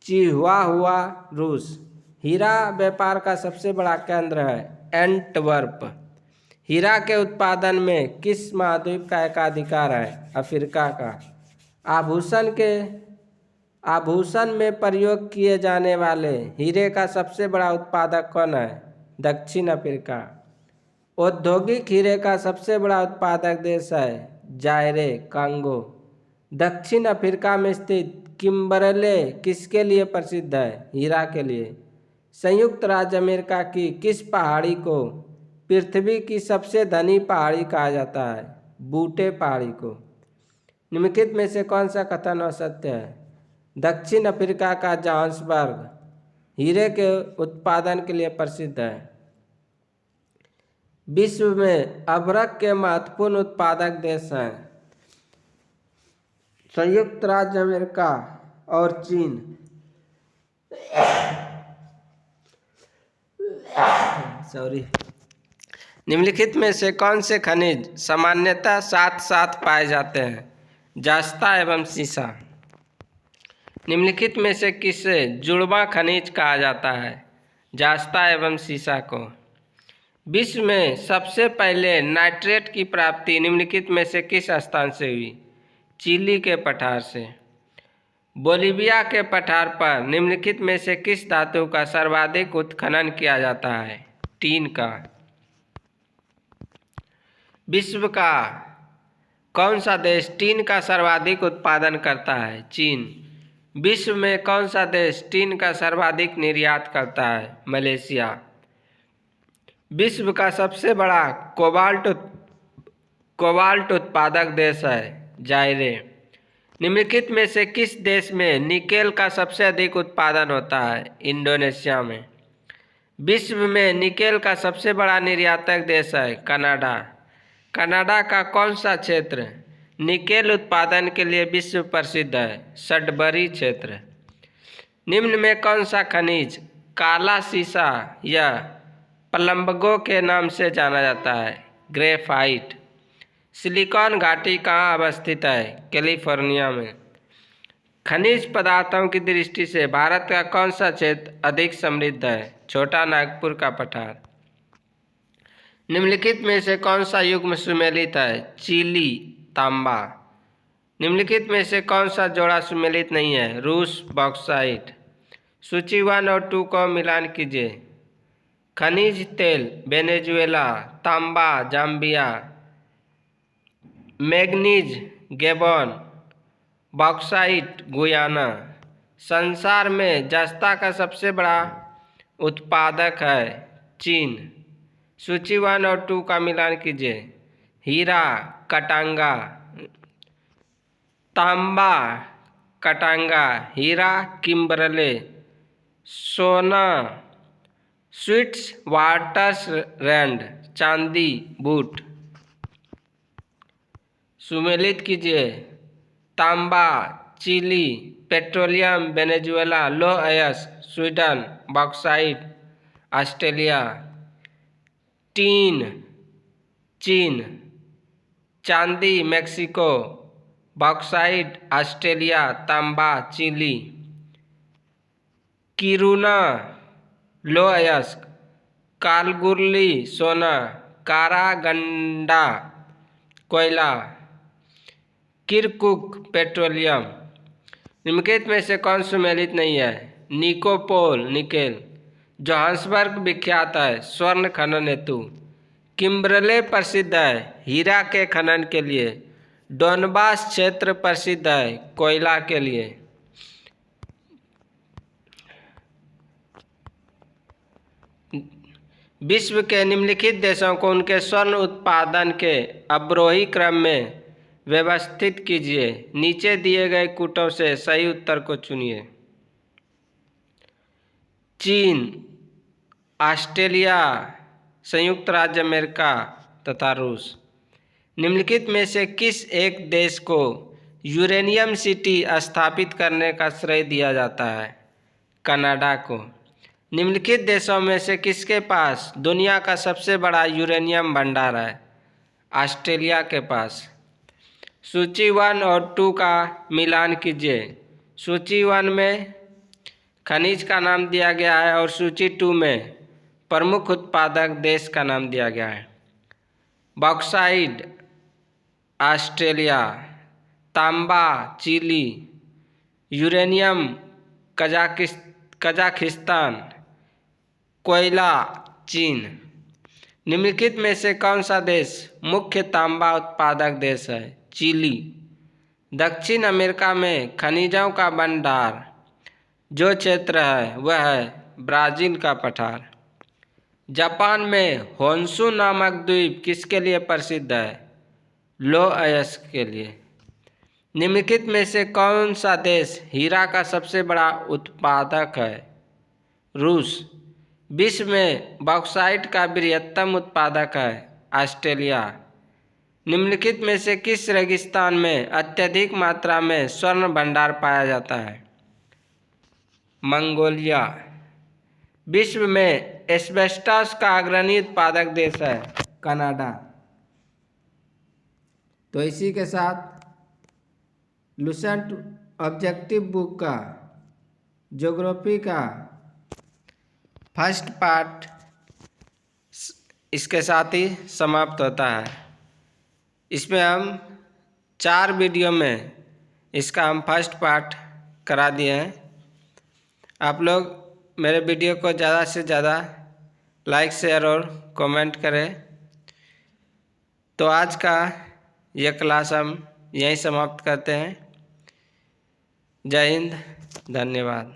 [SPEAKER 1] चिहुआहुआ रूस। हीरा व्यापार का सबसे बड़ा केंद्र है एंटवर्प। हीरा के उत्पादन में किस महाद्वीप का एकाधिकार है? अफ्रीका का। आभूषण में प्रयोग किए जाने वाले हीरे का सबसे बड़ा उत्पादक कौन है? दक्षिण अफ्रीका। औद्योगिक हीरे का सबसे बड़ा उत्पादक देश है जायरे कांगो। दक्षिण अफ्रीका में स्थित किम्बरले किसके लिए प्रसिद्ध है? हीरा के लिए। संयुक्त राज्य अमेरिका की किस पहाड़ी को पृथ्वी की सबसे धनी पहाड़ी कहा जाता है? बूटे पहाड़ी को। निम्नलिखित में से कौन सा कथन असत्य है? दक्षिण अफ्रीका का जोहान्सबर्ग हीरे के उत्पादन के लिए प्रसिद्ध है। विश्व में अभ्रक के महत्वपूर्ण उत्पादक देश हैं संयुक्त राज्य अमेरिका और चीन। निम्नलिखित में से कौन से खनिज सामान्यतः साथ साथ पाए जाते हैं? जस्ता एवं सीसा। निम्नलिखित में से किसे जुड़वां खनिज कहा जाता है? जस्ता एवं सीसा को। विश्व में सबसे पहले नाइट्रेट की प्राप्ति निम्नलिखित में से किस स्थान से हुई? चिली के पठार से। बोलिविया के पठार पर निम्नलिखित में से किस धातु का सर्वाधिक उत्खनन किया जाता है? टीन का। विश्व का कौन सा देश टीन का सर्वाधिक उत्पादन करता है? चीन। विश्व में कौन सा देश टीन का सर्वाधिक निर्यात करता है? मलेशिया। विश्व का सबसे बड़ा कोबाल्ट उत्पादक देश है जायरे। निम्नलिखित में से किस देश में निकेल का सबसे अधिक उत्पादन होता है? इंडोनेशिया में। विश्व में निकेल का सबसे बड़ा निर्यातक देश है कनाडा। कनाडा का कौन सा क्षेत्र निकेल उत्पादन के लिए विश्व प्रसिद्ध है? सडबरी क्षेत्र। निम्न में कौन सा खनिज काला सीसा या प्लम्बगो के नाम से जाना जाता है? ग्रेफाइट। सिलिकॉन घाटी कहाँ अवस्थित है? कैलिफोर्निया में। खनिज पदार्थों की दृष्टि से भारत का कौन सा क्षेत्र अधिक समृद्ध है? छोटा नागपुर का पठार। निम्नलिखित में से कौन सा युग्म सुमेलित है? चीली तांबा। निम्नलिखित में से कौन सा जोड़ा सुमेलित नहीं है? रूस बॉक्साइट। सूची 1 और 2 को मिलान कीजिए। खनिज तेल वेनेजुएला, तांबा Zambia, manganese Gabon, bauxite Guyana. संसार में जस्ता का सबसे बड़ा उत्पादक है चीन। सूची 1 और 2 का मिलान कीजिए। हीरा कटांगा, तांबा कटांगा, हीरा किम्बरले, सोना स्विट्जरलैंड, चांदी बूट। सुमेलित कीजिए। तांबा चिली, पेट्रोलियम वेनेजुएला, लौह अयस्क स्वीडन, बॉक्साइट ऑस्ट्रेलिया, टीन चीन, चांदी मेक्सिको, बॉक्साइट ऑस्ट्रेलिया, तांबा चिली। किरूना लौह अयस्क, कालगुरली सोना, कारागंडा कोयला, किरकुक पेट्रोलियम। निम्नलिखित में से कौन सुमेलित नहीं है? निकोपोल निकेल। जोहान्सबर्ग विख्यात है स्वर्ण खनन हेतु। किम्बरले प्रसिद्ध है हीरा के खनन के लिए। डोनबास क्षेत्र प्रसिद्ध है कोयला के लिए। विश्व के निम्नलिखित देशों को उनके स्वर्ण उत्पादन के अवरोही क्रम में व्यवस्थित कीजिए। नीचे दिए गए कूटों से सही उत्तर को चुनिए। चीन, ऑस्ट्रेलिया, संयुक्त राज्य अमेरिका तथा रूस। निम्नलिखित में से किस एक देश को यूरेनियम सिटी स्थापित करने का श्रेय दिया जाता है? कनाडा को। निम्नलिखित देशों में से किसके पास दुनिया का सबसे बड़ा यूरेनियम भंडार है? ऑस्ट्रेलिया के पास। सूची 1 और 2 का मिलान कीजिए। सूची 1 में खनिज का नाम दिया गया है और सूची 2 में प्रमुख उत्पादक देश का नाम दिया गया है। बॉक्साइट ऑस्ट्रेलिया, तांबा चिली, यूरेनियम कजाकिस्तान, कोयला चीन। निम्नलिखित में से कौन सा देश मुख्य तांबा उत्पादक देश है? चिली। दक्षिण अमेरिका में खनिजों का भंडार जो क्षेत्र है वह है ब्राज़ील का पठार। जापान में होन्शु नामक द्वीप किसके लिए प्रसिद्ध है? लौह अयस्क के लिए। निम्नलिखित में से कौन सा देश हीरा का सबसे बड़ा उत्पादक है? रूस। विश्व में बॉक्साइट का बृहत्तम उत्पादक है? ऑस्ट्रेलिया। निम्नलिखित में से किस रेगिस्तान में अत्यधिक मात्रा में स्वर्ण भंडार पाया जाता है? मंगोलिया। विश्व में एस्बेस्टॉस का अग्रणी उत्पादक देश है? कनाडा। तो इसी के साथ लुसेंट ऑब्जेक्टिव बुक का ज्योग्राफी का फर्स्ट पार्ट इसके साथ ही समाप्त होता है। इसमें हम 4 वीडियो में इसका हम फर्स्ट पार्ट करा दिए हैं। आप लोग मेरे वीडियो को ज़्यादा से ज़्यादा लाइक शेयर और कमेंट करें। तो आज का यह क्लास हम यहीं समाप्त करते हैं। जय हिंद, धन्यवाद।